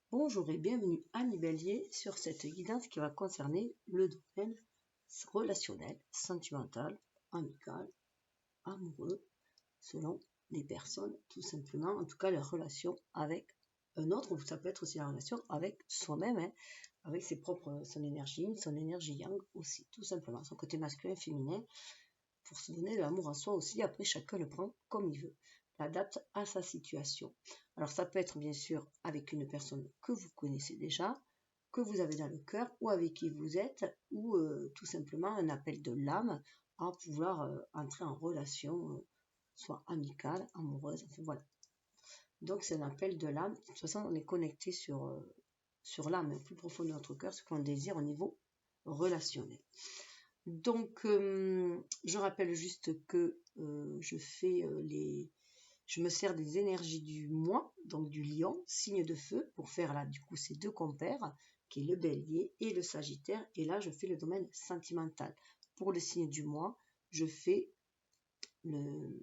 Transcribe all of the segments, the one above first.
Bonjour et bienvenue Annie Bélier sur cette guidance qui va concerner le domaine relationnel, sentimental, amical, amoureux, selon les personnes, tout simplement, en tout cas la relation avec un autre, ou ça peut être aussi la relation avec soi-même, avec son énergie yang aussi, tout simplement, son côté masculin, féminin, pour se donner de l'amour à soi aussi. Après, chacun le prend comme il veut, l'adapte à sa situation. Alors ça peut être bien sûr avec une personne que vous connaissez déjà, que vous avez dans le cœur, ou avec qui vous êtes, ou tout simplement un appel de l'âme à pouvoir entrer en relation, soit amicale, amoureuse, enfin voilà. Donc c'est un appel de l'âme. De toute façon, on est connecté sur l'âme, le plus profond de notre cœur, ce qu'on désire au niveau relationnel. Donc, je rappelle juste que je me sers des énergies du mois, donc du lion, signe de feu, pour faire là, du coup, ces deux compères, qui est le bélier et le sagittaire. Et là, je fais le domaine sentimental. Pour le signe du mois, je fais le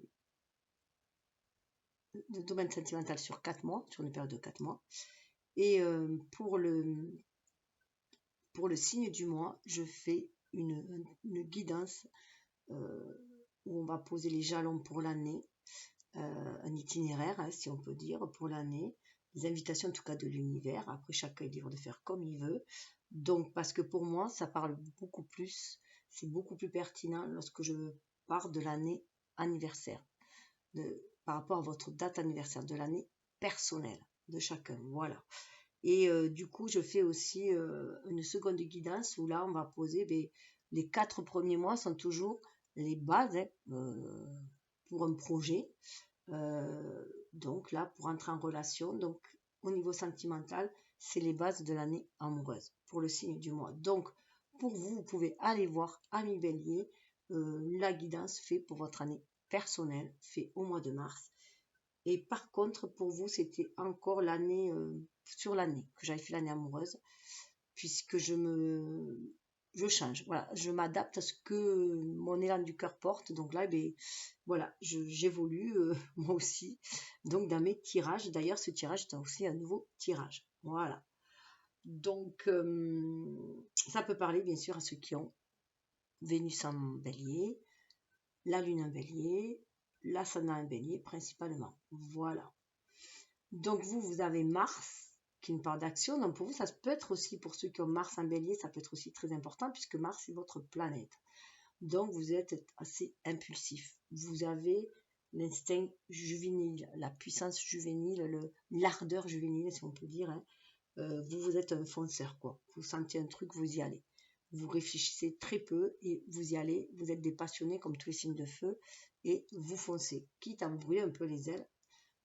domaine sentimental sur 4 mois, sur une période de 4 mois. Et pour le signe du mois, je fais une guidance où on va poser les jalons pour l'année, un itinéraire, si on peut dire, pour l'année, les invitations en tout cas de l'univers. Après, chacun est libre de faire comme il veut. Donc, parce que pour moi, ça parle beaucoup plus, c'est beaucoup plus pertinent lorsque je pars de l'année anniversaire, par rapport à votre date anniversaire de l'année personnelle de chacun. Voilà. Et du coup, je fais aussi une seconde guidance où là, on va poser les 4 premiers mois sont toujours les bases pour un projet. Donc là, pour entrer en relation, donc au niveau sentimental, c'est les bases de l'année amoureuse pour le signe du mois. Donc, pour vous, vous pouvez aller voir Ami Bélier, la guidance fait pour votre année personnelle, fait au mois de mars. Et par contre, pour vous, c'était encore l'année, sur l'année, que j'avais fait l'année amoureuse, puisque je change, voilà, je m'adapte à ce que mon élan du cœur porte. Donc là, voilà, j'évolue moi aussi. Donc dans mes tirages, d'ailleurs, ce tirage est aussi un nouveau tirage. Voilà. Donc ça peut parler bien sûr à ceux qui ont Vénus en Bélier, la Lune en Bélier, l'Ascendant en Bélier principalement. Voilà. Donc vous avez Mars qui est une part d'action. Donc pour vous, ça peut être aussi, pour ceux qui ont Mars en Bélier, ça peut être aussi très important puisque Mars est votre planète. Donc vous êtes assez impulsif. Vous avez l'instinct juvénile, la puissance juvénile, l'ardeur juvénile si on peut dire. Vous êtes un fonceur quoi. Vous sentez un truc, vous y allez. Vous réfléchissez très peu et vous y allez. Vous êtes des passionnés comme tous les signes de feu et vous foncez, quitte à vous brûler un peu les ailes.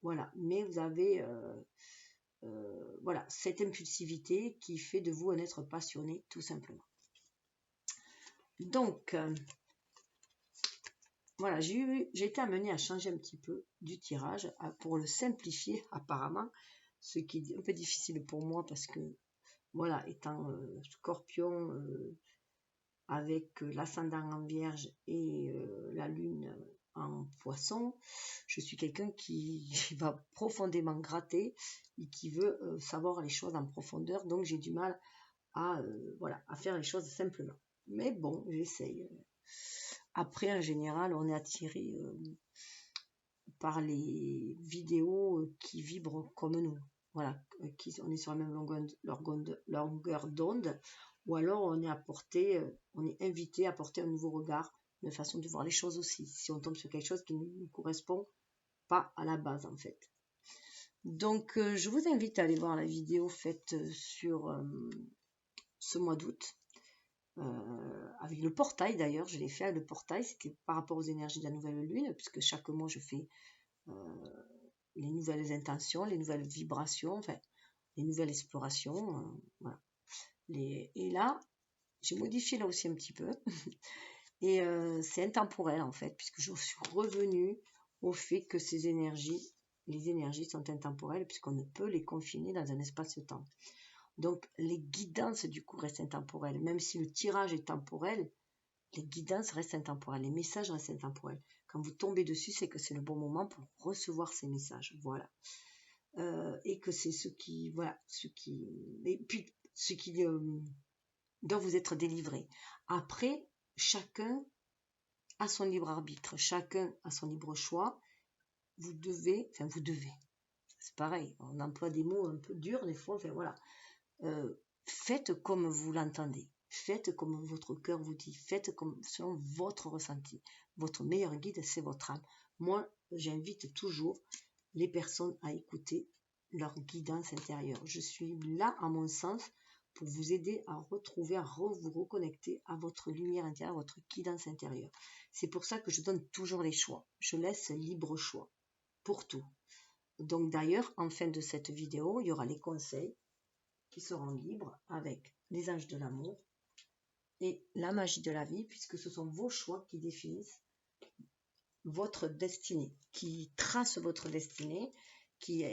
Voilà, mais vous avez voilà, cette impulsivité qui fait de vous un être passionné, tout simplement. Donc, voilà, j'ai été amenée à changer un petit peu du tirage pour le simplifier apparemment, ce qui est un peu difficile pour moi parce que, voilà, étant scorpion avec l'ascendant en vierge et la lune en poisson, je suis quelqu'un qui va profondément gratter et qui veut savoir les choses en profondeur, donc j'ai du mal à, voilà, à faire les choses simplement. Mais bon, j'essaye. Après, en général, on est attiré par les vidéos qui vibrent comme nous. Voilà, on est sur la même longueur d'onde, ou alors on est invité à porter un nouveau regard, une façon de voir les choses aussi, si on tombe sur quelque chose qui ne nous correspond pas à la base en fait. Donc je vous invite à aller voir la vidéo faite sur ce mois d'août, avec le portail d'ailleurs, je l'ai fait avec le portail, c'était par rapport aux énergies de la nouvelle lune, puisque chaque mois je fais les nouvelles intentions, les nouvelles vibrations, enfin les nouvelles explorations, voilà. Et là, j'ai modifié là aussi un petit peu, et c'est intemporel en fait, puisque je suis revenue au fait que les énergies sont intemporelles, puisqu'on ne peut les confiner dans un espace-temps. Donc les guidances du coup restent intemporelles, même si le tirage est temporel, les guidances restent intemporelles, les messages restent intemporels. Quand vous tombez dessus, c'est que c'est le bon moment pour recevoir ces messages. Voilà. et que c'est ce qui, voilà, et puis ce qui doit vous être délivré. Après, chacun a son libre arbitre, chacun a son libre choix. Vous devez, c'est pareil, on emploie des mots un peu durs des fois, enfin voilà. Faites comme vous l'entendez, faites comme votre cœur vous dit, faites comme selon votre ressenti. Votre meilleur guide, c'est votre âme. Moi, j'invite toujours les personnes à écouter leur guidance intérieure. Je suis là, à mon sens, pour vous aider à retrouver, vous reconnecter à votre lumière intérieure, à votre guidance intérieure. C'est pour ça que je donne toujours les choix. Je laisse libre choix pour tout. Donc d'ailleurs, en fin de cette vidéo, il y aura les conseils qui seront libres avec les anges de l'amour et la magie de la vie, puisque ce sont vos choix qui définissent votre destinée, qui tracent votre destinée, qui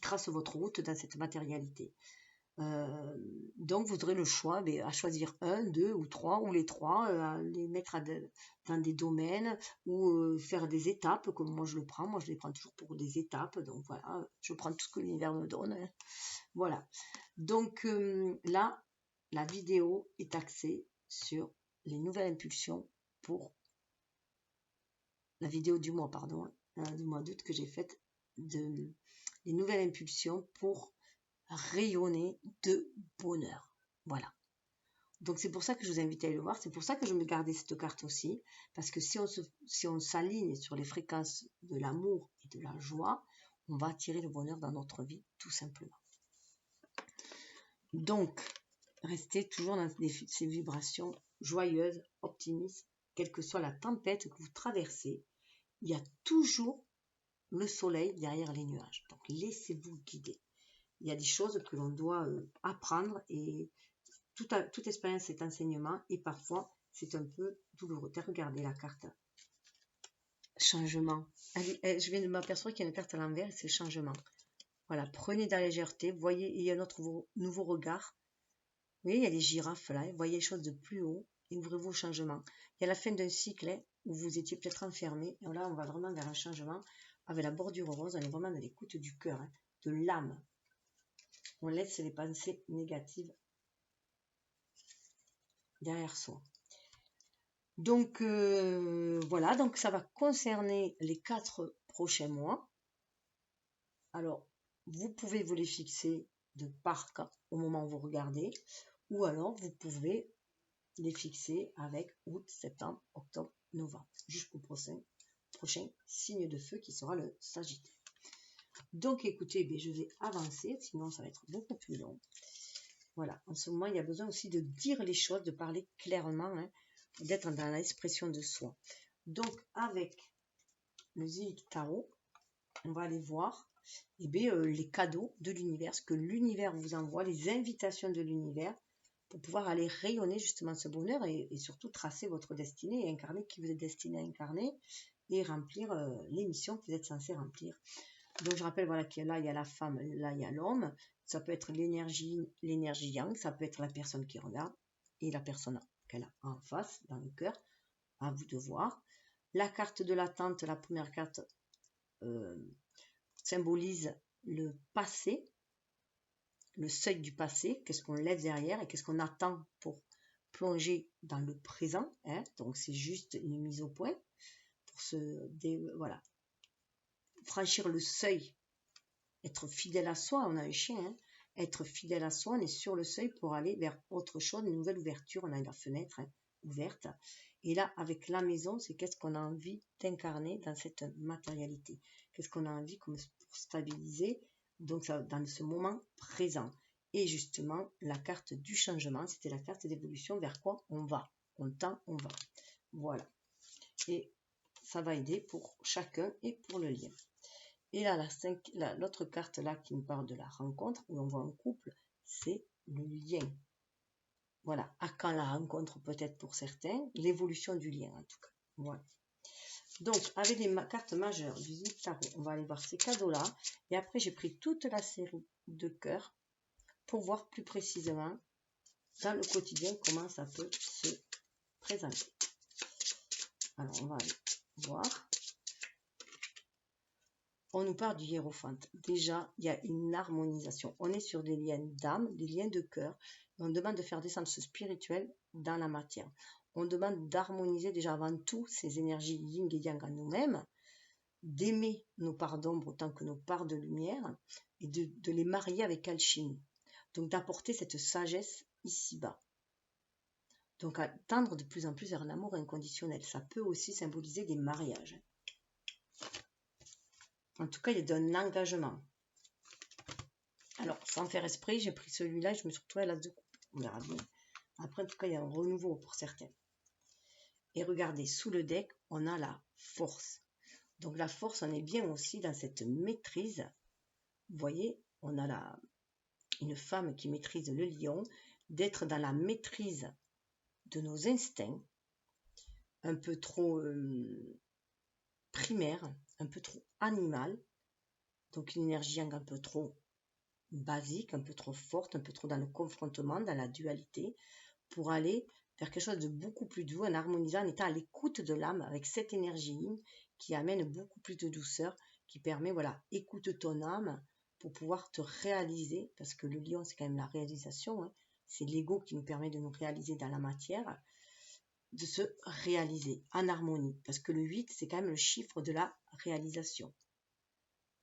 trace votre route dans cette matérialité. Donc vous aurez le choix à choisir un, deux ou trois, ou les trois, à les mettre dans des domaines, ou faire des étapes, comme moi je le prends. Moi je les prends toujours pour des étapes, donc voilà, je prends tout ce que l'univers me donne, hein. Voilà, donc là, la vidéo est axée sur les nouvelles impulsions pour la vidéo du mois, pardon, du mois d'août que j'ai faite, les nouvelles impulsions pour rayonner de bonheur. Voilà. Donc c'est pour ça que je vous invite à aller le voir. C'est pour ça que je me gardais cette carte aussi. Parce que si on s'aligne sur les fréquences de l'amour et de la joie, on va attirer le bonheur dans notre vie, tout simplement. Donc, restez toujours dans ces vibrations joyeuses, optimistes, quelle que soit la tempête que vous traversez. Il y a toujours le soleil derrière les nuages. Donc, laissez-vous guider. Il y a des choses que l'on doit apprendre et toute expérience est enseignement et parfois c'est un peu douloureux. Regardez la carte. Changement. Je viens de m'apercevoir qu'il y a une carte à l'envers et c'est changement. Voilà, prenez de la légèreté. Voyez, il y a un autre nouveau regard. Vous voyez, il y a les girafes là. Voyez les choses de plus haut et ouvrez-vous au changement. Il y a la fin d'un cycle où vous étiez peut-être enfermé. Et là, on va vraiment vers un changement. Avec la bordure rose, on est vraiment dans l'écoute du cœur, de l'âme. On laisse les pensées négatives derrière soi. Donc voilà, donc ça va concerner les 4 prochains mois. Alors, vous pouvez vous les fixer de par cas au moment où vous regardez, ou alors vous pouvez les fixer avec août, septembre, octobre, novembre, jusqu'au prochain signe de feu qui sera le Sagittaire. Donc écoutez, je vais avancer, sinon ça va être beaucoup plus long. Voilà, en ce moment, il y a besoin aussi de dire les choses, de parler clairement, d'être dans l'expression de soi. Donc, avec le Zilliq Tarot, on va aller voir les cadeaux de l'univers, ce que l'univers vous envoie, les invitations de l'univers, pour pouvoir aller rayonner justement ce bonheur et surtout tracer votre destinée et incarner qui vous êtes destiné à incarner et remplir les missions que vous êtes censé remplir. Donc je rappelle voilà, que là il y a la femme, là il y a l'homme, ça peut être l'énergie yang, ça peut être la personne qui regarde et la personne qu'elle a en face, dans le cœur, à vous de voir. La carte de l'attente, la première carte symbolise le passé, le seuil du passé, qu'est-ce qu'on laisse derrière et qu'est-ce qu'on attend pour plonger dans le présent, donc c'est juste une mise au point pour voilà, franchir le seuil, être fidèle à soi, on a un chien, être fidèle à soi, on est sur le seuil pour aller vers autre chose, une nouvelle ouverture, on a la fenêtre ouverte, et là avec la maison, c'est qu'est-ce qu'on a envie d'incarner dans cette matérialité, qu'est-ce qu'on a envie pour stabiliser, donc ça, dans ce moment présent. Et justement, la carte du changement, c'était la carte d'évolution vers quoi on va, on tend, on va, voilà, et ça va aider pour chacun et pour le lien. Et là, l'autre carte là qui nous parle de la rencontre, où on voit un couple, c'est le lien. Voilà, à quand la rencontre peut-être pour certains, l'évolution du lien en tout cas. Voilà. Donc, avec les cartes majeures du Zilliq Tarot, on va aller voir ces cadeaux-là. Et après, j'ai pris toute la série de cœurs pour voir plus précisément dans le quotidien comment ça peut se présenter. Alors, on va aller voir. on nous parle du hiérophante. Déjà, il y a une harmonisation. On est sur des liens d'âme, des liens de cœur. On demande de faire descendre ce spirituel dans la matière. On demande d'harmoniser déjà avant tout ces énergies yin et yang en nous-mêmes, d'aimer nos parts d'ombre autant que nos parts de lumière et de les marier avec alchimie. Donc d'apporter cette sagesse ici-bas. Donc à tendre de plus en plus vers un amour inconditionnel. Ça peut aussi symboliser des mariages. En tout cas, il y a un engagement. Alors, sans faire esprit, j'ai pris celui-là et je me suis retrouvée à l'as de coupe. On verra bien. Après, en tout cas, il y a un renouveau pour certains. Et regardez, sous le deck, on a la force. Donc la force, on est bien aussi dans cette maîtrise. Vous voyez, on a une femme qui maîtrise le lion, d'être dans la maîtrise de nos instincts, un peu trop primaire, un peu trop animal, donc une énergie un peu trop basique, un peu trop forte, un peu trop dans le confrontement, dans la dualité, pour aller vers quelque chose de beaucoup plus doux, en harmonisant, en étant à l'écoute de l'âme, avec cette énergie qui amène beaucoup plus de douceur, qui permet, voilà, écoute ton âme pour pouvoir te réaliser, parce que le lion, c'est quand même la réalisation, hein, c'est l'ego qui nous permet de nous réaliser dans la matière, de se réaliser en harmonie, parce que le 8, c'est quand même le chiffre de la réalisation,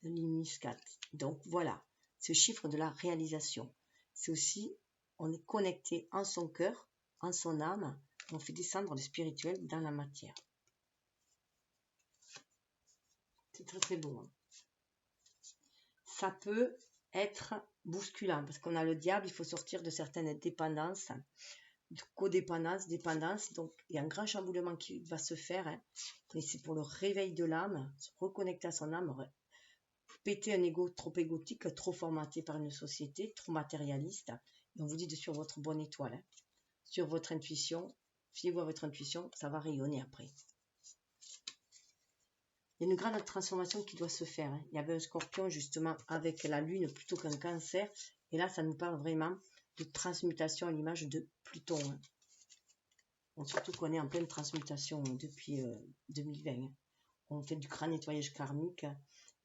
le muscat. Donc voilà, ce chiffre de la réalisation. C'est aussi, on est connecté en son cœur, en son âme, on fait descendre le spirituel dans la matière. C'est très très beau. Hein. Ça peut être bousculant, parce qu'on a le diable, il faut sortir de certaines dépendances, de codépendance, dépendance, donc il y a un grand chamboulement qui va se faire, hein. Et c'est pour le réveil de l'âme, se reconnecter à son âme, péter un ego trop égotique, trop formaté par une société, trop matérialiste. Et on vous dit de suivre votre bonne étoile, hein. Sur votre intuition, fiez-vous à votre intuition, ça va rayonner après. Il y a une grande transformation qui doit se faire. Hein. Il y avait un scorpion justement avec la lune plutôt qu'un cancer. Et là, ça nous parle vraiment de transmutation à l'image de Pluton. Hein. Bon, surtout qu'on est en pleine transmutation depuis 2020. Hein. On fait du grand nettoyage karmique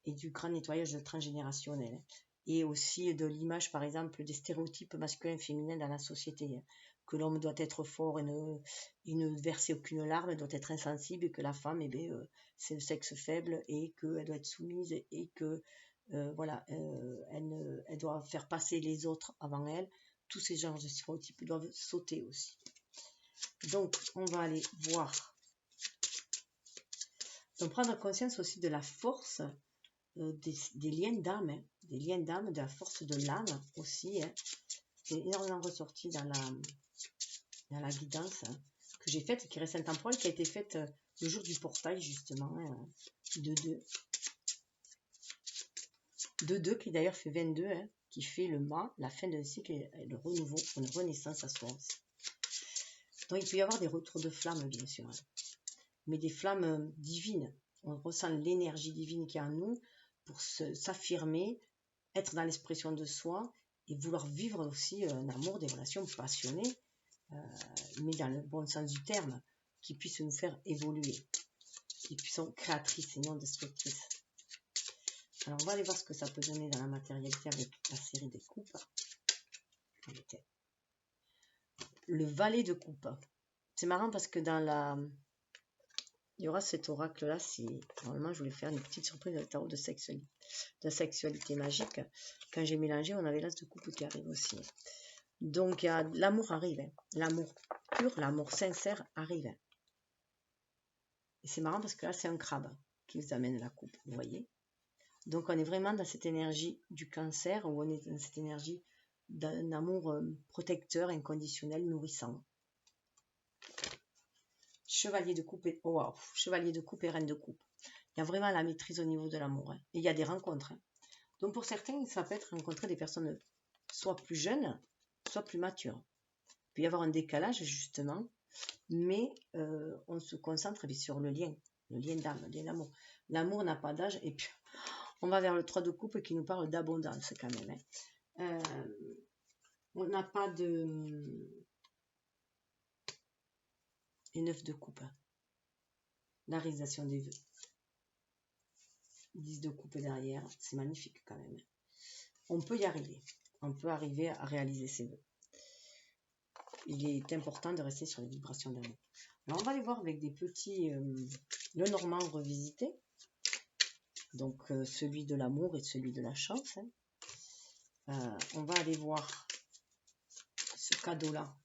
et du grand nettoyage transgénérationnel. Et aussi de l'image, par exemple, des stéréotypes masculins et féminins dans la société. Hein. Que l'homme doit être fort et ne verser aucune larme, doit être insensible, et que la femme, c'est le sexe faible, et qu'elle doit être soumise, et que voilà, elle doit faire passer les autres avant elle. Tous ces genres de stéréotypes doivent sauter aussi. Donc, on va aller voir. Donc, prendre conscience aussi de la force des liens d'âme, hein, des liens d'âme, de la force de l'âme aussi. Hein. C'est énormément ressorti dans la guidance, hein, que j'ai faite, qui reste intemporelle, qui a été faite le jour du portail, justement, hein, de 2, qui d'ailleurs fait 22, hein, qui fait le mât, la fin d'un cycle et le renouveau, une renaissance à soi aussi. Donc il peut y avoir des retours de flammes, bien sûr, hein, mais des flammes divines. On ressent l'énergie divine qui est en nous pour s'affirmer, être dans l'expression de soi et vouloir vivre aussi un amour, des relations passionnées, mais dans le bon sens du terme, qui puissent nous faire évoluer, qui sont créatrices et non destructrices. Alors on va aller voir ce que ça peut donner dans la matérialité avec la série des coupes. Le valet de coupe. C'est marrant parce que il y aura cet oracle là, normalement je voulais faire une petite surprise avec le tarot de sexualité magique. Quand j'ai mélangé, on avait l'as de coupe qui arrive aussi. Donc l'amour arrive, hein. L'amour pur, l'amour sincère arrive. Hein. Et c'est marrant parce que là c'est un crabe qui vous amène la coupe, vous voyez. Donc on est vraiment dans cette énergie du cancer, où on est dans cette énergie d'un amour protecteur, inconditionnel, nourrissant. Chevalier de coupe et chevalier de coupe et reine de coupe. Il y a vraiment la maîtrise au niveau de l'amour. Hein. Et il y a des rencontres. Hein. Donc pour certains, ça peut être rencontrer des personnes soit plus jeunes, soit plus matures. Il peut y avoir un décalage justement, mais on se concentre sur le lien d'âme, le lien d'amour. L'amour n'a pas d'âge, et puis on va vers le 3 de coupe qui nous parle d'abondance quand même. Hein. On n'a pas de... Et 9 de coupe. Hein. La réalisation des vœux. 10 de coupe derrière. C'est magnifique quand même. On peut y arriver. On peut arriver à réaliser ses vœux. Il est important de rester sur les vibrations d'amour. Alors, on va aller voir avec des petits... le Normand revisité. Donc, celui de l'amour et celui de la chance. On va aller voir ce cadeau-là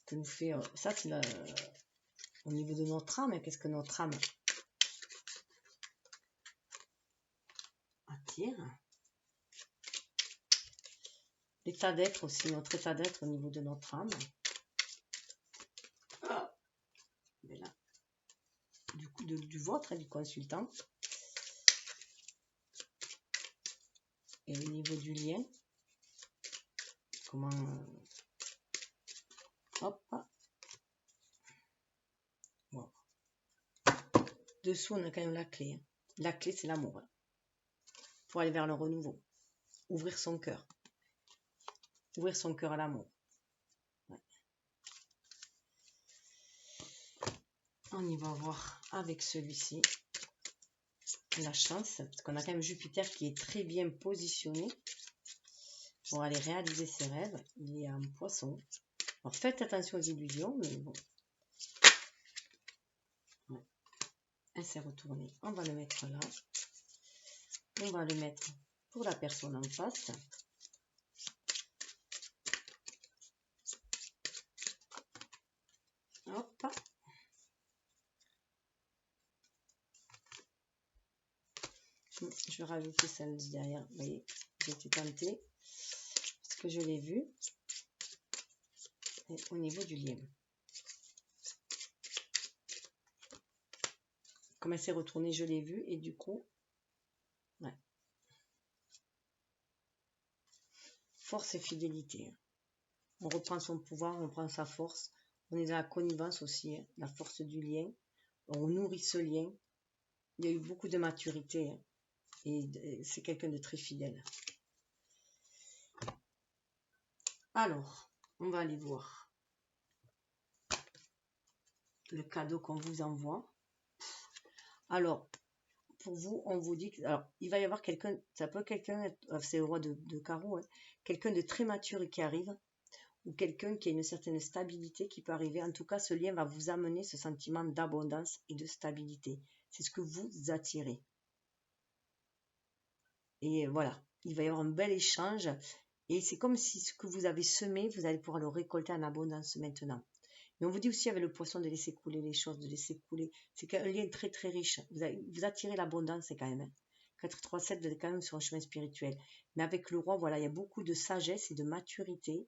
que nous fait... ça, c'est au niveau de notre âme. Qu'est-ce que notre âme attire? L'état d'être aussi, notre état d'être au niveau de notre âme. Mais là, du vôtre, du consultant. Et au niveau du lien, comment... hop. Bon. Dessous, on a quand même la clé. Hein. La clé, c'est l'amour. Hein. Pour aller vers le renouveau. Ouvrir son cœur. Ouvrir son cœur à l'amour. Ouais. On y va voir avec celui-ci. La chance, parce qu'on a quand même Jupiter qui est très bien positionné pour aller réaliser ses rêves. Il est en poisson. Alors faites attention aux illusions, mais bon. Ouais. Elle s'est retournée. On va le mettre là. On va le mettre pour la personne en face. Hop. Je vais rajouter celle derrière. Vous voyez, j'étais tentée parce que je l'ai vu. Et au niveau du lien. Comme elle s'est retournée, je l'ai vu. Et du coup, ouais. Force et fidélité. On reprend son pouvoir, on prend sa force. On est dans la connivence aussi, hein, la force du lien. On nourrit ce lien. Il y a eu beaucoup de maturité. Hein, et c'est quelqu'un de très fidèle. Alors, on va aller voir le cadeau qu'on vous envoie. Alors, pour vous, on vous dit que, alors, il va y avoir quelqu'un, ça peut quelqu'un, c'est le roi de carreau, hein, quelqu'un de très mature qui arrive, ou quelqu'un qui a une certaine stabilité qui peut arriver. En tout cas, ce lien va vous amener ce sentiment d'abondance et de stabilité. C'est ce que vous attirez. Et voilà, il va y avoir un bel échange. Et c'est comme si ce que vous avez semé, vous allez pouvoir le récolter en abondance maintenant. Mais on vous dit aussi avec le poisson de laisser couler les choses, de laisser couler. C'est un lien très très riche. Vous attirez l'abondance quand même. Hein. 4, 3, 7, vous êtes quand même sur un chemin spirituel. Mais avec le roi, voilà, il y a beaucoup de sagesse et de maturité.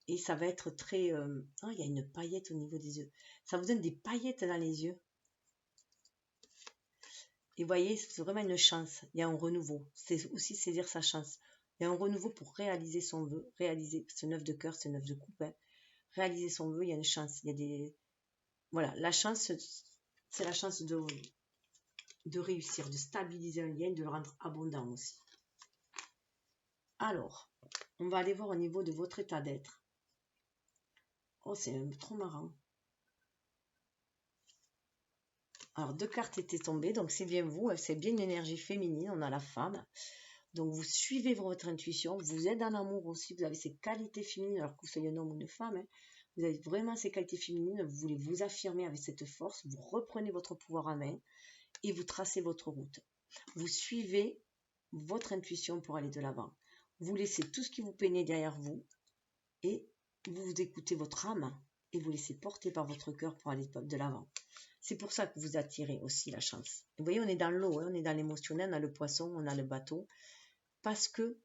Et ça va être très... Oh, il y a une paillette au niveau des yeux. Ça vous donne des paillettes dans les yeux. Et vous voyez, c'est vraiment une chance. Il y a un renouveau. C'est aussi saisir sa chance. Il y a un renouveau pour réaliser son vœu. Réaliser ce 9 de cœur, ce 9 de coupe. Hein. Réaliser son vœu, il y a une chance. Il y a des... Voilà, la chance, c'est la chance de réussir, de stabiliser un lien, de le rendre abondant aussi. Alors, on va aller voir au niveau de votre état d'être. Oh, c'est trop marrant. Alors, 2 cartes étaient tombées, donc c'est bien vous, c'est bien une énergie féminine, on a la femme. Donc, vous suivez votre intuition, vous êtes dans l'amour aussi, vous avez ces qualités féminines, alors que vous soyez un homme ou une femme, hein, vous avez vraiment ces qualités féminines, vous voulez vous affirmer avec cette force, vous reprenez votre pouvoir en main et vous tracez votre route. Vous suivez votre intuition pour aller de l'avant. Vous laissez tout ce qui vous peinait derrière vous et vous écoutez votre âme et vous laissez porter par votre cœur pour aller de l'avant. C'est pour ça que vous attirez aussi la chance. Vous voyez, on est dans l'eau, hein, on est dans l'émotionnel, on a le poisson, on a le bateau. Parce que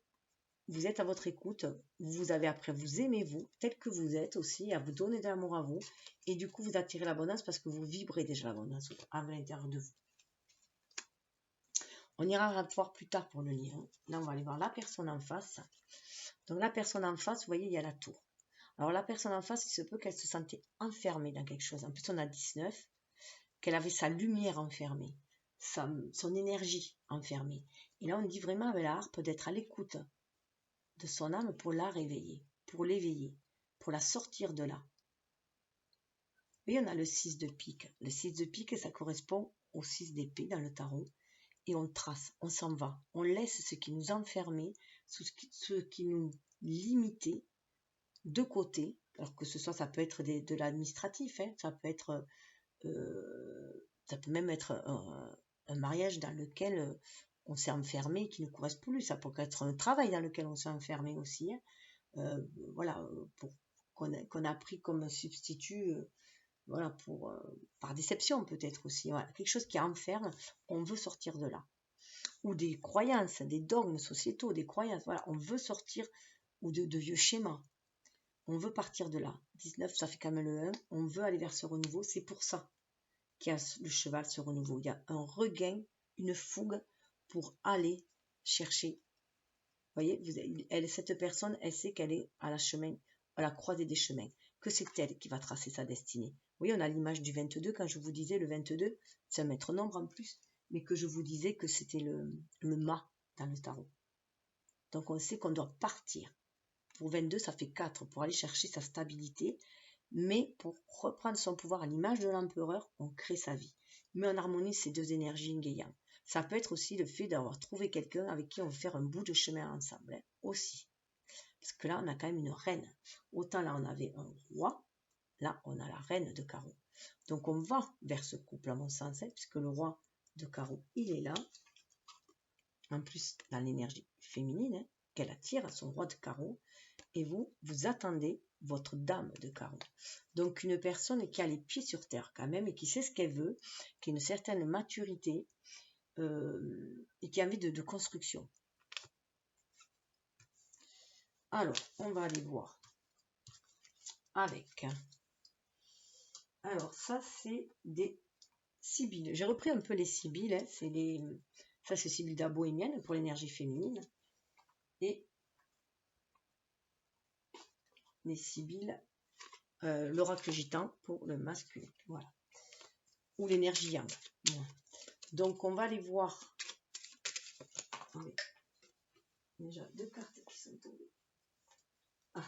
vous êtes à votre écoute, vous avez appris à vous aimer vous, tel que vous êtes aussi, à vous donner de l'amour à vous. Et du coup, vous attirez l'abondance parce que vous vibrez déjà l'abondance à l'intérieur de vous. On ira voir plus tard pour le lien. Là, on va aller voir la personne en face. Donc, la personne en face, vous voyez, il y a la tour. Alors, la personne en face, il se peut qu'elle se sentait enfermée dans quelque chose. En plus, on a 19, qu'elle avait sa lumière enfermée, son énergie enfermée. Et là, on dit vraiment avec la harpe d'être à l'écoute de son âme pour la réveiller, pour l'éveiller, pour la sortir de là. Et on a le 6 de pique. Le 6 de pique, ça correspond au 6 d'épée dans le tarot. et on trace, on s'en va. On laisse ce qui nous enfermait, ce qui nous limitait de côté. Alors que ce soit, ça peut être de l'administratif, hein, ça peut même être un mariage dans lequel on s'est enfermé qui ne correspond plus. Ça peut être un travail dans lequel on s'est enfermé aussi. Hein. Voilà, qu'on a pris comme substitut, voilà, par déception peut-être aussi. Voilà, quelque chose qui enferme, on veut sortir de là. Ou des croyances, des dogmes sociétaux, des croyances. Voilà, on veut sortir, ou de vieux schémas. On veut partir de là. 19, ça fait quand même le 1. On veut aller vers ce renouveau. C'est pour ça qu'il y a le cheval, ce renouveau. Il y a un regain, une fougue pour aller chercher. Vous voyez, cette personne, elle sait qu'elle est à la croisée des chemins, que c'est elle qui va tracer sa destinée. Vous voyez, on a l'image du 22, quand je vous disais le 22, c'est un maître nombre en plus, mais que je vous disais que c'était le mât dans le tarot. Donc on sait qu'on doit partir. Pour 22, ça fait 4, pour aller chercher sa stabilité, mais pour reprendre son pouvoir à l'image de l'empereur, on crée sa vie. Mais on harmonise ces deux énergies yin. Ça peut être aussi le fait d'avoir trouvé quelqu'un avec qui on veut faire un bout de chemin ensemble, hein, aussi. Parce que là, on a quand même une reine. Autant là, on avait un roi, là, on a la reine de carreau. Donc, on va vers ce couple, à mon sens, hein, puisque le roi de carreau, il est là. En plus, dans l'énergie féminine, hein, qu'elle attire à son roi de carreau. Et vous attendez votre dame de carreau. Donc, une personne qui a les pieds sur terre quand même et qui sait ce qu'elle veut, qui a une certaine maturité et qui a envie de construction. Alors, on va aller voir avec. Alors, ça, c'est des sibylles. J'ai repris un peu les sibylles. Hein, ça, c'est Sibylle de la Bohémienne pour l'énergie féminine. Et les sibylles, l'oracle gitan pour le masculin. Voilà. Ou l'énergie yang. Voilà. Donc, on va aller voir. Attendez. Déjà, 2 cartes qui sont tombées. Ah.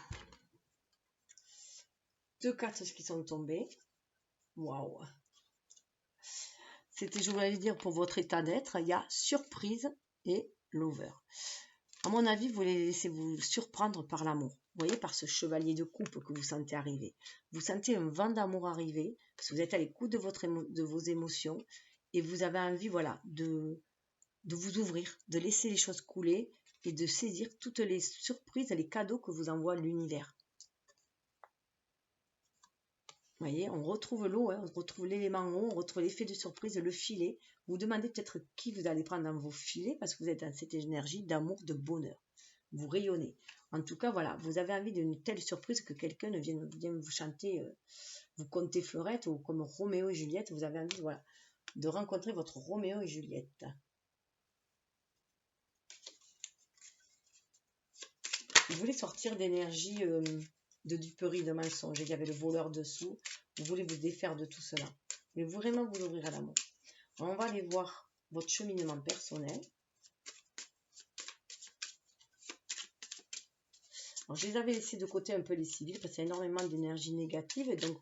2 cartes qui sont tombées. Waouh! C'était, je voulais dire, pour votre état d'être, il y a surprise et lover. À mon avis, vous les laissez vous surprendre par l'amour. Vous voyez, par ce chevalier de coupe que vous sentez arriver. Vous sentez un vent d'amour arriver, parce que vous êtes à l'écoute de vos émotions, et vous avez envie, voilà, de vous ouvrir, de laisser les choses couler, et de saisir toutes les surprises et les cadeaux que vous envoie l'univers. Vous voyez, on retrouve l'eau, hein, on retrouve l'élément eau, on retrouve l'effet de surprise, le filet. Vous demandez peut-être qui vous allez prendre dans vos filets parce que vous êtes dans cette énergie d'amour, de bonheur. Vous rayonnez. En tout cas, voilà, vous avez envie d'une telle surprise que quelqu'un vienne vous chanter, vous contez fleurette ou comme Roméo et Juliette, vous avez envie, voilà, de rencontrer votre Roméo et Juliette. Vous voulez sortir d'énergie de duperie, de mensonge. Il y avait le voleur dessous. Vous voulez vous défaire de tout cela. Mais vraiment vous ouvrir à l'amour. On va aller voir votre cheminement personnel. Alors, je les avais laissés de côté un peu les civils parce qu'il y a énormément d'énergie négative. Et donc,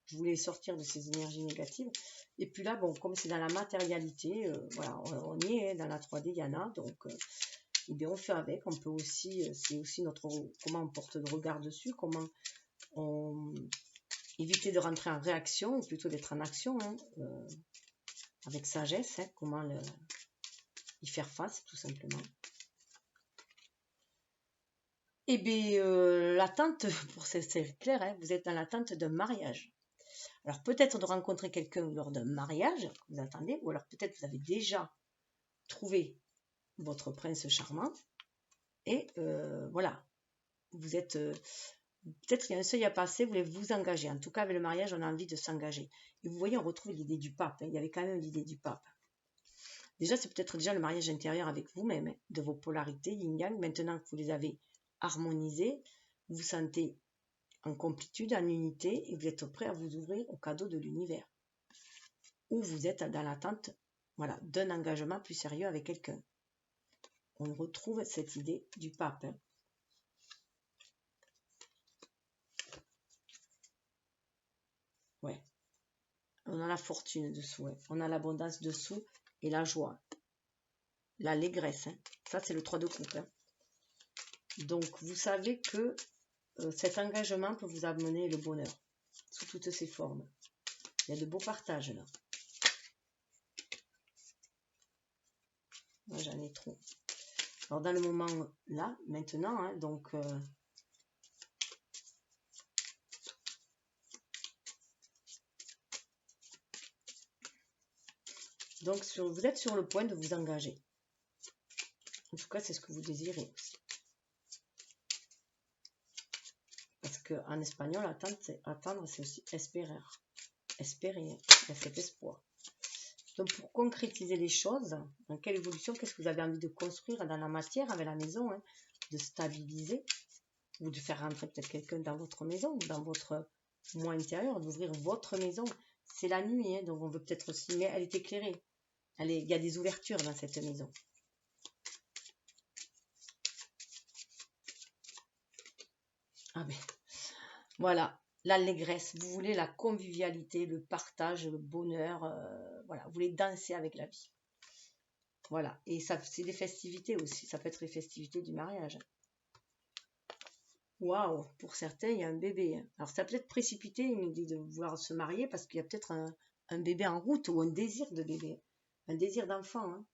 je voulais sortir de ces énergies négatives. Et puis là, bon, comme c'est dans la matérialité, voilà, on y est, dans la 3D, il y en a. Donc, eh bien, on fait avec. On peut aussi, c'est aussi comment on porte le regard dessus, comment on éviter de rentrer en réaction, ou plutôt d'être en action, hein, avec sagesse, hein, comment y faire face, tout simplement. Eh bien, l'attente, c'est clair, hein, vous êtes dans l'attente d'un mariage. Alors, peut-être de rencontrer quelqu'un lors d'un mariage, vous attendez, ou alors peut-être vous avez déjà trouvé votre prince charmant, et voilà, vous êtes... peut-être qu'il y a un seuil à passer, vous voulez vous engager. En tout cas, avec le mariage, on a envie de s'engager. Et vous voyez, on retrouve l'idée du pape. Hein. Il y avait quand même l'idée du pape. Déjà, c'est peut-être déjà le mariage intérieur avec vous-même, hein, de vos polarités yin-yang. Maintenant que vous les avez harmonisées, vous vous sentez en complétude, en unité, et vous êtes prêt à vous ouvrir au cadeau de l'univers. Ou vous êtes dans l'attente, voilà, d'un engagement plus sérieux avec quelqu'un. On retrouve cette idée du pape. Hein. Ouais. On a la fortune dessous, hein. On a l'abondance dessous et la joie. l'allégresse. Hein. Ça, c'est le 3 de coupe. Hein. Donc, vous savez que cet engagement peut vous amener le bonheur sous toutes ses formes. Il y a de beaux partages là. Moi, j'en ai trop. Alors, dans le moment là, maintenant, hein, donc... vous êtes sur le point de vous engager. En tout cas, c'est ce que vous désirez aussi. Parce qu'en espagnol, attendre, c'est aussi espérer. Espérer, il y a cet espoir. Donc, pour concrétiser les choses, dans quelle évolution, qu'est-ce que vous avez envie de construire dans la matière avec la maison, hein, de stabiliser, ou de faire rentrer peut-être quelqu'un dans votre maison, dans votre moi intérieur, d'ouvrir votre maison. C'est la nuit, hein, donc on veut peut-être aussi, mais elle est éclairée. Il y a des ouvertures dans cette maison. Ah ben, voilà, l'allégresse. Vous voulez la convivialité, le partage, le bonheur. Voilà, vous voulez danser avec la vie. Voilà, et ça, c'est des festivités aussi. Ça peut être les festivités du mariage. Waouh, pour certains, il y a un bébé. Alors, ça peut être précipité une idée de vouloir se marier parce qu'il y a peut-être un bébé en route ou un désir de bébé, un désir d'enfant. Hein.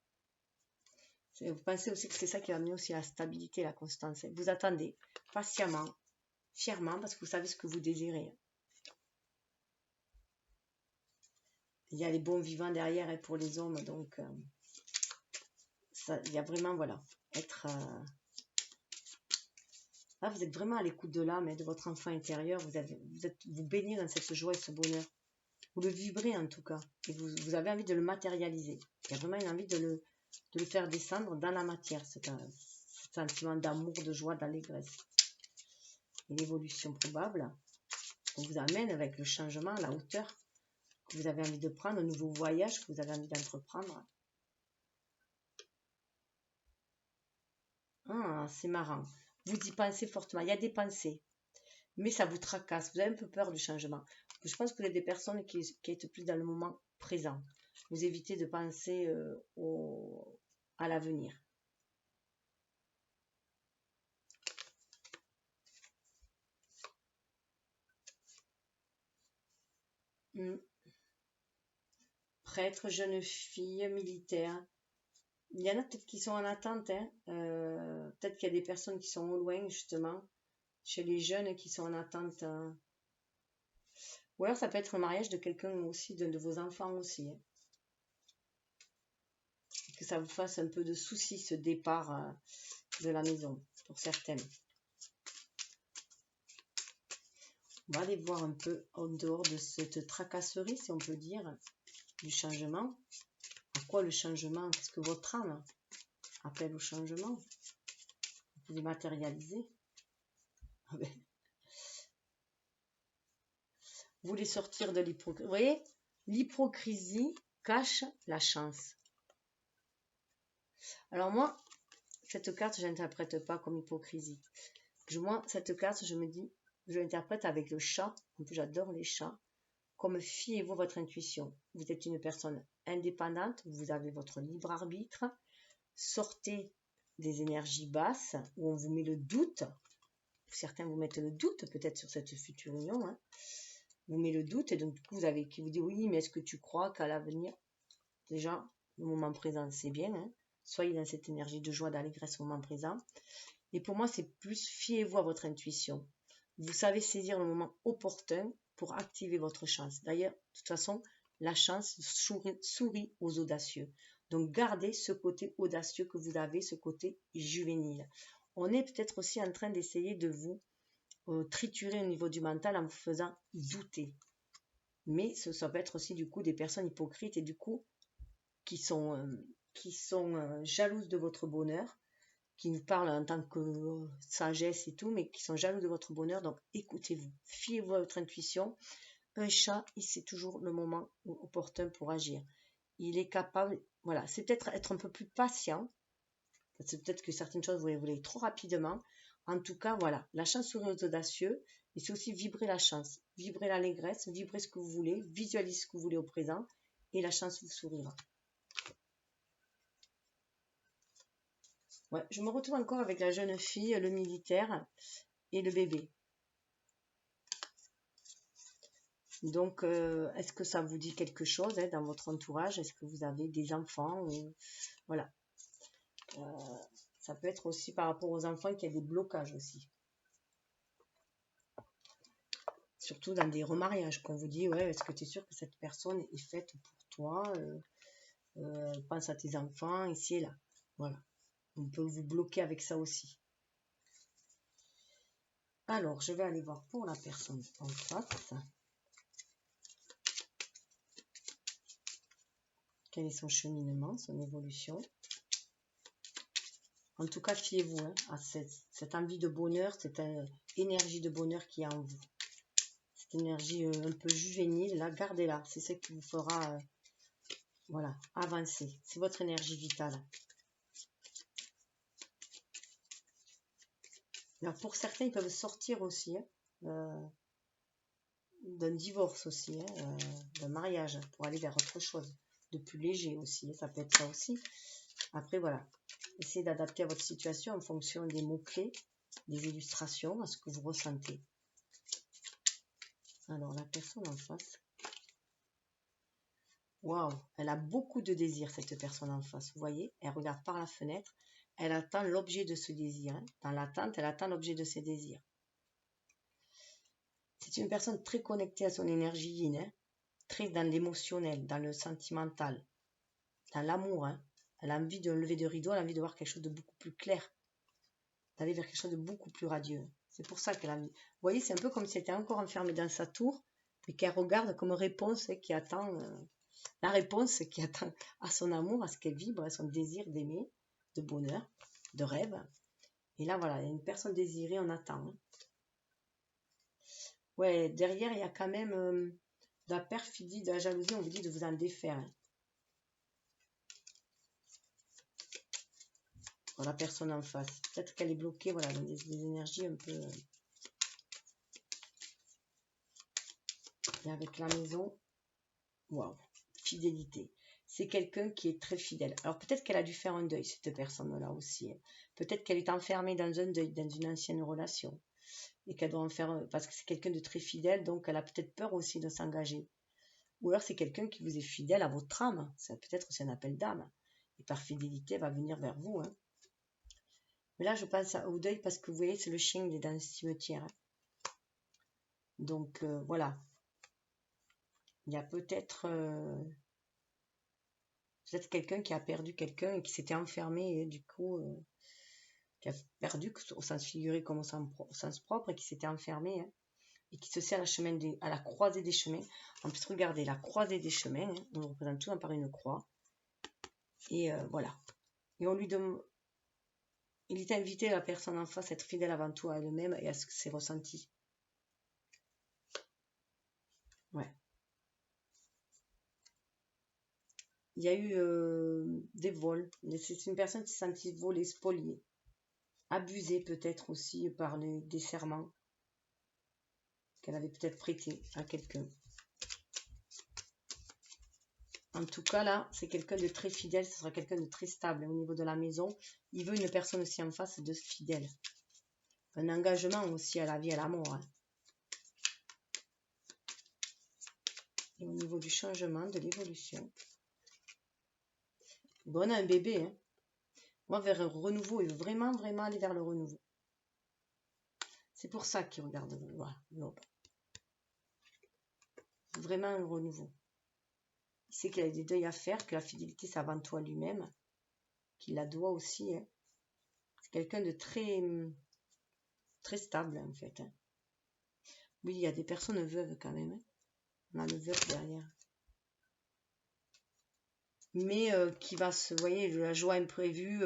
Vous pensez aussi que c'est ça qui va amener aussi la stabilité, la constance. Vous attendez patiemment, fièrement, parce que vous savez ce que vous désirez. Il y a les bons vivants derrière et pour les hommes, donc il y a vraiment, voilà, être... Là, vous êtes vraiment à l'écoute de l'âme et de votre enfant intérieur. Vous baignez dans cette joie et ce bonheur. Vous le vibrez en tout cas. Et vous avez envie de le matérialiser. Il y a vraiment une envie de le faire descendre dans la matière. C'est un sentiment d'amour, de joie, d'allégresse. Et l'évolution probable, on vous amène avec le changement, la hauteur que vous avez envie de prendre, un nouveau voyage que vous avez envie d'entreprendre. Ah, c'est marrant. Vous y pensez fortement. Il y a des pensées, mais ça vous tracasse. Vous avez un peu peur du changement. Je pense que vous êtes des personnes qui êtes plus dans le moment présent. Vous évitez de penser à l'avenir. Prêtre, jeune fille, militaire. Il y en a peut-être qui sont en attente. Hein. Peut-être qu'il y a des personnes qui sont au loin, justement. Chez les jeunes qui sont en attente. Ou alors ça peut être le mariage de quelqu'un aussi, d'un de vos enfants aussi. Hein. Que ça vous fasse un peu de soucis, ce départ de la maison, pour certaines. On va aller voir un peu en dehors de cette tracasserie, si on peut dire, du changement. À quoi le changement? Qu'est-ce que votre âme appelle au changement? Vous pouvez matérialiser. Ah ben. Vous voulez sortir de l'hypocrisie. Vous voyez, l'hypocrisie cache la chance. Alors moi, cette carte, je n'interprète pas comme hypocrisie. Moi, cette carte, je me dis, je l'interprète avec le chat. En plus, j'adore les chats. Comme fiez-vous à votre intuition. Vous êtes une personne indépendante, vous avez votre libre arbitre. Sortez des énergies basses où on vous met le doute. Certains vous mettent le doute peut-être sur cette future union. Hein. Vous met le doute et donc du coup vous avez qui vous dit oui, mais est-ce que tu crois qu'à l'avenir, déjà le moment présent c'est bien. Hein. Soyez dans cette énergie de joie, d'allégresse au moment présent. Et pour moi, c'est plus fiez-vous à votre intuition. Vous savez saisir le moment opportun pour activer votre chance. D'ailleurs, de toute façon, la chance sourit aux audacieux. Donc, gardez ce côté audacieux que vous avez, ce côté juvénile. On est peut-être aussi en train d'essayer de vous triturer au niveau du mental en vous faisant douter. Mais ça peut être aussi du coup des personnes hypocrites et du coup qui sont jalouses de votre bonheur, qui nous parlent en tant que sagesse et tout, mais qui sont jaloux de votre bonheur. Donc écoutez-vous, fiez-vous à votre intuition. Un chat, c'est toujours le moment opportun pour agir. Il est capable, voilà, c'est peut-être être un peu plus patient. C'est peut-être que certaines choses, vous les voulez trop rapidement. En tout cas, voilà, la chance sourit aux audacieux. Et c'est aussi vibrer la chance, vibrer l'allégresse, vibrer ce que vous voulez, visualiser ce que vous voulez au présent. Et la chance vous sourira. Ouais, je me retrouve encore avec la jeune fille, le militaire et le bébé. Donc, est-ce que ça vous dit quelque chose dans votre entourage? Est-ce que vous avez des enfants? Voilà. Ça peut être aussi par rapport aux enfants qu'il y a des blocages aussi. Surtout dans des remariages, qu'on vous dit, ouais, est-ce que tu es sûr que cette personne est faite pour toi? Pense à tes enfants, ici et là. Voilà. On peut vous bloquer avec ça aussi. Alors, je vais aller voir pour la personne en face. Quel est son cheminement, son évolution? En tout cas, fiez-vous à cette envie de bonheur, cette énergie de bonheur qui est en vous. Cette énergie un peu juvénile, là, gardez-la. C'est ce qui vous fera voilà, avancer. C'est votre énergie vitale. Alors, pour certains, ils peuvent sortir aussi d'un divorce aussi, d'un mariage, pour aller vers autre chose, de plus léger aussi. Ça peut être ça aussi. Après, voilà. Essayez d'adapter à votre situation en fonction des mots-clés, des illustrations, à ce que vous ressentez. Alors, la personne en face. Waouh, elle a beaucoup de désirs, cette personne en face. Vous voyez, elle regarde par la fenêtre. Elle attend l'objet de ce désir. Dans l'attente, elle attend l'objet de ses désirs. C'est une personne très connectée à son énergie yin, très dans l'émotionnel, dans le sentimental, dans l'amour. Elle a envie de lever de rideau, elle a envie de voir quelque chose de beaucoup plus clair, d'aller vers quelque chose de beaucoup plus radieux. C'est pour ça qu'elle a envie. Vous voyez, c'est un peu comme si elle était encore enfermée dans sa tour, et qu'elle regarde comme réponse qui attend, la réponse qui attend à son amour, à ce qu'elle vibre, à son désir d'aimer, de bonheur, de rêve. Et là, voilà, il y a une personne désirée, on attend. Ouais, derrière, il y a quand même de la perfidie, de la jalousie, on vous dit de vous en défaire. Pour la personne en face. Peut-être qu'elle est bloquée, voilà, dans des énergies un peu... Et avec la maison, waouh, fidélité. C'est quelqu'un qui est très fidèle. Alors peut-être qu'elle a dû faire un deuil, cette personne-là aussi. Peut-être qu'elle est enfermée dans un deuil, dans une ancienne relation. Et qu'elle doit en faire... Parce que c'est quelqu'un de très fidèle, donc elle a peut-être peur aussi de s'engager. Ou alors c'est quelqu'un qui vous est fidèle à votre âme. C'est peut-être aussi un appel d'âme. Et par fidélité, elle va venir vers vous. Mais là, je passe au deuil parce que vous voyez, c'est le chien, il est dans le cimetière. Donc, voilà. Il y a peut-être quelqu'un qui a perdu quelqu'un et qui s'était enfermé, et du coup, qui a perdu, au sens figuré comme au sens propre, et qui s'était enfermé, et qui se sert à la croisée des chemins. En plus, regardez, la croisée des chemins, on le représente tout par une croix. Et voilà. Et on lui demande... Il est invité, la personne en face, à être fidèle avant tout à elle-même et à ce que c'est ressenti. Ouais. Il y a eu des vols. C'est une personne qui s'est sentie volée, spoliée, abusée peut-être aussi par des serments qu'elle avait peut-être prêtés à quelqu'un. En tout cas, là, c'est quelqu'un de très fidèle, ce sera quelqu'un de très stable au niveau de la maison. Il veut une personne aussi en face de fidèle. Un engagement aussi à la vie et à la mort. Et au niveau du changement, de l'évolution. Bon, on a un bébé, Moi, vers un renouveau, il veut vraiment, vraiment aller vers le renouveau. C'est pour ça qu'il regarde l'aube. Vraiment un renouveau. Il sait qu'il a des deuils à faire, que la fidélité, c'est avant tout à lui-même, qu'il la doit aussi. C'est quelqu'un de très, très stable, en fait. Oui, il y a des personnes veuves quand même. On a le veuf derrière. Mais qui va se, vous voyez, la joie imprévue,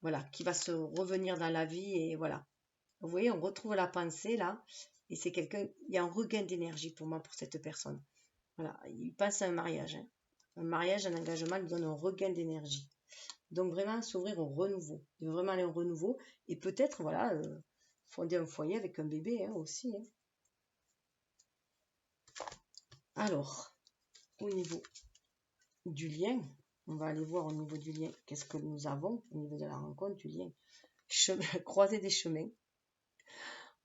voilà, qui va se revenir dans la vie, et voilà. Vous voyez, on retrouve la pensée, là, et c'est quelqu'un, il y a un regain d'énergie pour moi, pour cette personne. Voilà, il passe à un mariage. Un mariage, un engagement lui donne un regain d'énergie. Donc vraiment s'ouvrir au renouveau. Il veut vraiment aller au renouveau. Et peut-être, voilà, fonder un foyer avec un bébé aussi. Alors, au niveau du lien, On va aller voir au niveau du lien, qu'est-ce que nous avons au niveau de la rencontre, du lien. Croiser des chemins.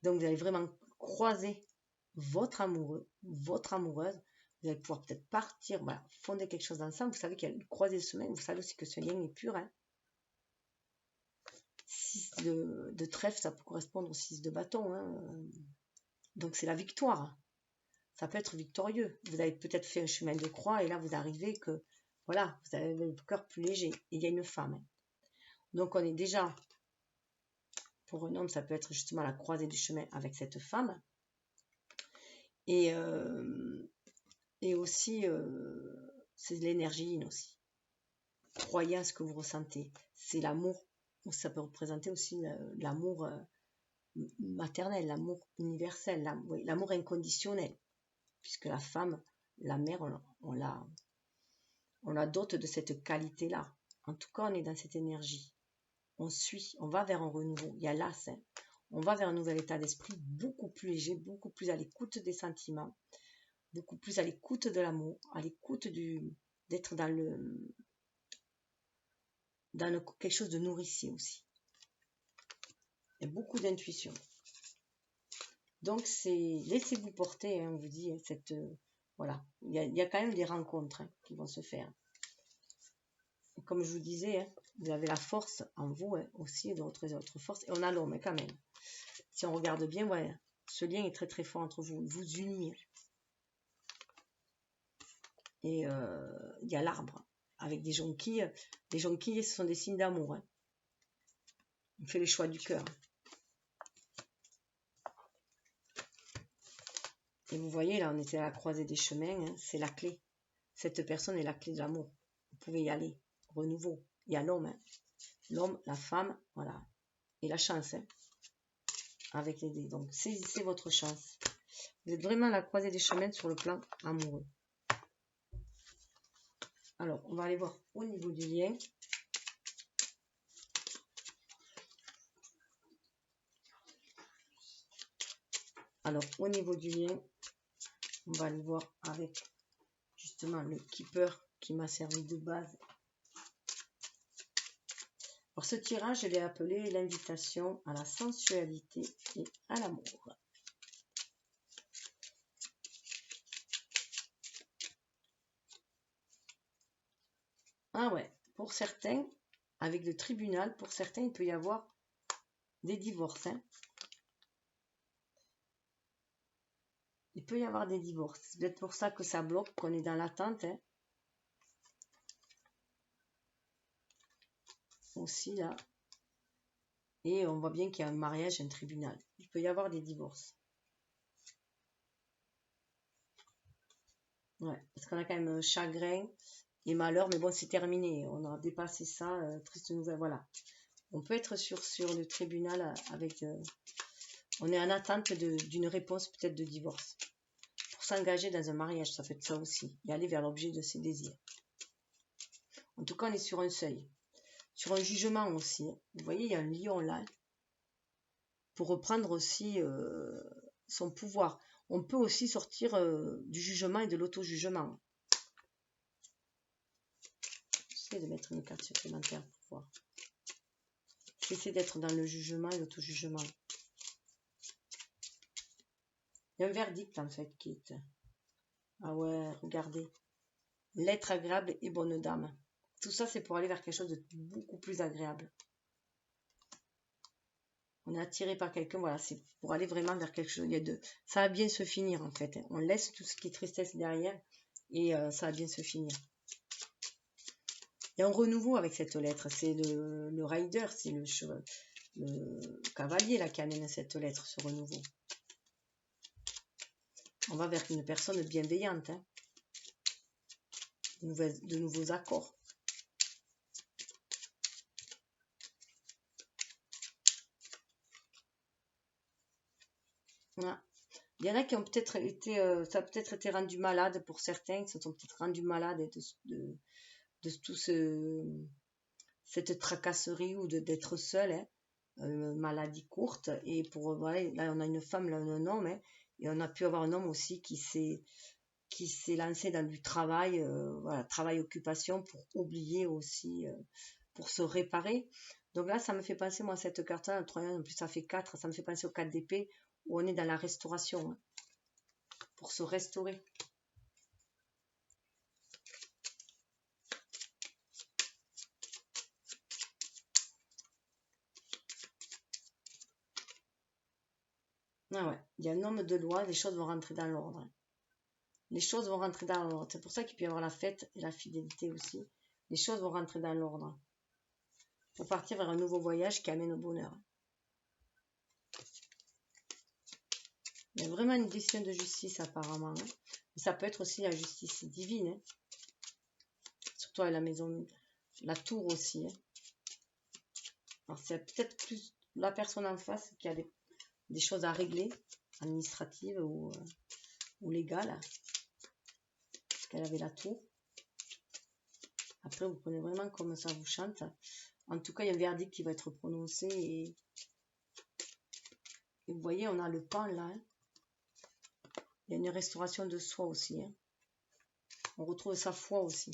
Donc, vous allez vraiment croiser votre amoureux, votre amoureuse. Vous allez pouvoir peut-être partir, voilà, fonder quelque chose ensemble. Vous savez qu'il y a une croisée de chemin. Vous savez aussi que ce lien est pur. Hein. 6 de trèfle, ça peut correspondre au 6 de bâton. Hein. Donc, c'est la victoire. Ça peut être victorieux. Vous avez peut-être fait un chemin de croix et là, vous arrivez que, voilà, vous avez le cœur plus léger. Et il y a une femme. Hein. Donc, on est déjà, pour un homme, ça peut être justement la croisée du chemin avec cette femme. Et aussi, c'est de l'énergie aussi. Croyez à ce que vous ressentez. C'est l'amour, ou ça peut représenter aussi l'amour maternel, l'amour universel, l'amour inconditionnel. Puisque la femme, la mère, on la dote de cette qualité-là. En tout cas, on est dans cette énergie. On suit, on va vers un renouveau. Il y a l'as, hein. On va vers un nouvel état d'esprit beaucoup plus léger, beaucoup plus à l'écoute des sentiments, beaucoup plus à l'écoute de l'amour, à l'écoute d'être dans quelque chose de nourricier aussi. Il y a beaucoup d'intuition. Donc, laissez-vous porter, hein, on vous dit, voilà. Il y a quand même des rencontres hein, qui vont se faire. Comme je vous disais, hein, vous avez la force en vous hein, aussi, de retrouver votre force. Et on a l'homme hein, quand même. Si on regarde bien, ouais, ce lien est très très fort entre vous. Vous unir. Et il y a l'arbre avec des jonquilles. Les jonquilles, ce sont des signes d'amour. Hein. On fait les choix du cœur. Et vous voyez, là, on était à la croisée des chemins. Hein, c'est la clé. Cette personne est la clé de l'amour. Vous pouvez y aller. Renouveau. Il y a l'homme. Hein. L'homme, la femme, voilà. Et la chance. Hein, avec les dés. Donc, saisissez votre chance. Vous êtes vraiment à la croisée des chemins sur le plan amoureux. Alors, on va aller voir au niveau du lien. Alors, au niveau du lien, on va aller voir avec justement le keeper qui m'a servi de base. Alors, ce tirage, je l'ai appelé l'invitation à la sensualité et à l'amour. Ah ouais, pour certains, avec le tribunal, pour certains, il peut y avoir des divorces. Hein. Il peut y avoir des divorces. C'est peut-être pour ça que ça bloque, qu'on est dans l'attente. Hein. Aussi là. Et on voit bien qu'il y a un mariage, un tribunal. Il peut y avoir des divorces. Ouais, parce qu'on a quand même chagrin et malheur, mais bon, c'est terminé. On a dépassé ça, triste nouvelle, voilà. On peut être sur le tribunal avec... on est en attente d'une réponse peut-être de divorce. Pour s'engager dans un mariage, ça fait ça aussi. Et aller vers l'objet de ses désirs. En tout cas, on est sur un seuil. Sur un jugement aussi. Vous voyez, il y a un lion là. Pour reprendre aussi son pouvoir. On peut aussi sortir du jugement et de l'auto-jugement. J'essaie de mettre une carte supplémentaire pour voir. J'essaie d'être dans le jugement et l'auto-jugement. Il y a un verdict en fait qui est... Ah ouais, regardez. L'être agréable et bonne dame. Tout ça, c'est pour aller vers quelque chose de beaucoup plus agréable. On est attiré par quelqu'un, voilà, c'est pour aller vraiment vers quelque chose. Il y a ça va bien se finir en fait. On laisse tout ce qui est tristesse derrière et ça va bien se finir. Il y a un renouveau avec cette lettre. C'est le rider, c'est le cavalier là qui amène cette lettre, ce renouveau. On va vers une personne bienveillante. Hein. De nouveaux accords. Voilà. Il y en a qui ont peut-être été, ça a peut-être été rendu malade pour certains, qui se sont peut-être rendus malades de tout cette tracasserie ou d'être seul, hein, maladie courte. Et pour voilà, là on a une femme, là on a un homme, hein, et on a pu avoir un homme aussi qui s'est qui s'est lancé dans du travail, voilà, travail-occupation pour oublier aussi, pour se réparer. Donc là, ça me fait penser, moi, cette carte-là, le troisième, en plus ça fait 4, ça me fait penser au 4 d'épée, où on est dans la restauration, hein, pour se restaurer. Ah ouais, il y a un homme de loi, les choses vont rentrer dans l'ordre. Les choses vont rentrer dans l'ordre. C'est pour ça qu'il peut y avoir la fête et la fidélité aussi. Les choses vont rentrer dans l'ordre. Pour partir vers un nouveau voyage qui amène au bonheur. Il y a vraiment une décision de justice apparemment. Hein. Mais ça peut être aussi la justice divine. Hein. Surtout à la maison, la tour aussi. Hein. Alors c'est peut-être plus la personne en face qui a des choses à régler, administratives ou légales. Parce qu'elle avait la tour. Après, vous prenez vraiment comme ça vous chante. En tout cas, il y a un verdict qui va être prononcé. Et vous voyez, on a le pan là. Hein. Il y a une restauration de soi aussi. Hein. On retrouve sa foi aussi.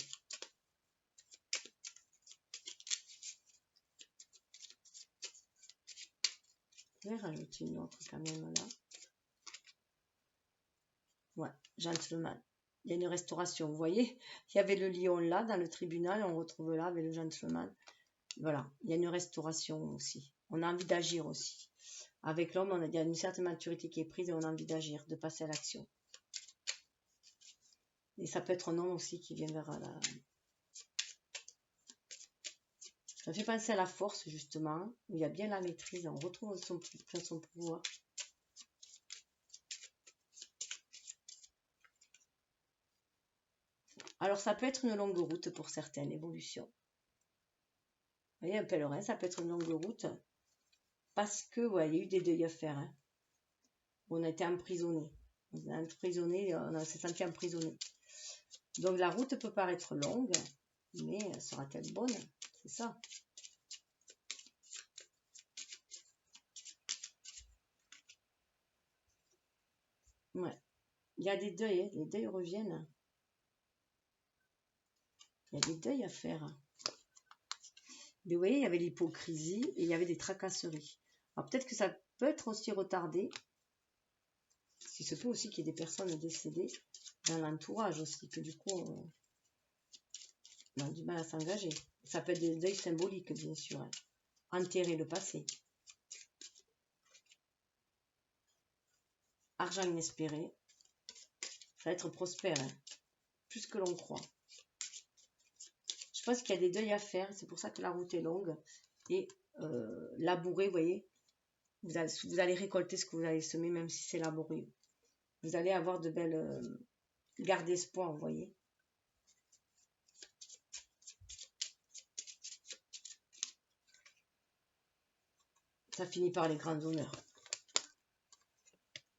Je vais rajouter une autre quand même là. Ouais, gentleman. Il y a une restauration. Vous voyez, il y avait le lion là dans le tribunal. On retrouve là avec le gentleman. Voilà, il y a une restauration aussi. On a envie d'agir aussi. Avec l'homme, il y a une certaine maturité qui est prise et on a envie d'agir, de passer à l'action. Et ça peut être un homme aussi qui vient vers la... Ça fait penser à la force, justement, où il y a bien la maîtrise. On retrouve son pouvoir. Alors, ça peut être une longue route pour certaines évolutions. Vous voyez, un pèlerin, ça peut être une longue route. Parce que, ouais, il y a eu des deuils à faire. Hein. On a été emprisonné. On s'est senti emprisonné. Donc, la route peut paraître longue, mais sera-t-elle bonne? C'est ça. Ouais. Il y a des deuils, hein. Les deuils reviennent. Il y a des deuils à faire. Mais vous voyez, il y avait l'hypocrisie et il y avait des tracasseries. Alors peut-être que ça peut être aussi retardé. Il se peut aussi qu'il y ait des personnes décédées dans l'entourage aussi, que du coup, on a du mal à s'engager. Ça peut être des deuils symboliques, bien sûr. Hein. Enterrer le passé. Argent inespéré. Ça va être prospère, hein. Plus que l'on croit. Je pense qu'il y a des deuils à faire. C'est pour ça que la route est longue. Et labourer, vous voyez, vous allez récolter ce que vous allez semer, même si c'est laborieux. Vous allez avoir de belles... garde espoir, vous voyez. Ça finit par les grands honneurs.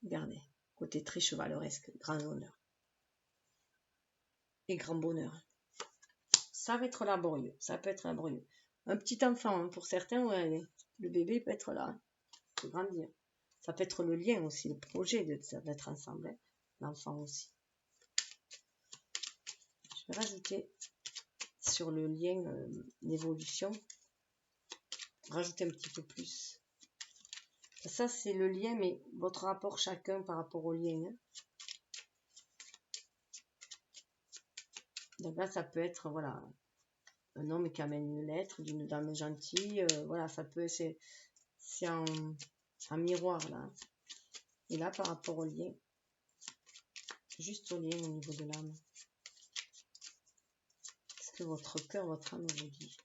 Regardez, côté très chevaleresque, grands honneurs. Et grand bonheur. Ça va être laborieux, ça peut être laborieux. Un petit enfant, hein, pour certains, ouais, le bébé peut être là, hein, peut grandir. Ça peut être le lien aussi, le projet d'être ensemble, hein, l'enfant aussi. Je vais rajouter sur le lien, l'évolution, rajouter un petit peu plus. Ça, c'est le lien, mais votre rapport chacun par rapport au lien. Hein. Donc là, ça peut être, voilà, un homme qui amène une lettre d'une dame gentille. Voilà, ça peut, c'est un miroir, là. Et là, par rapport au lien, juste au lien au niveau de l'âme. Qu'est-ce que votre cœur, votre âme vous dit?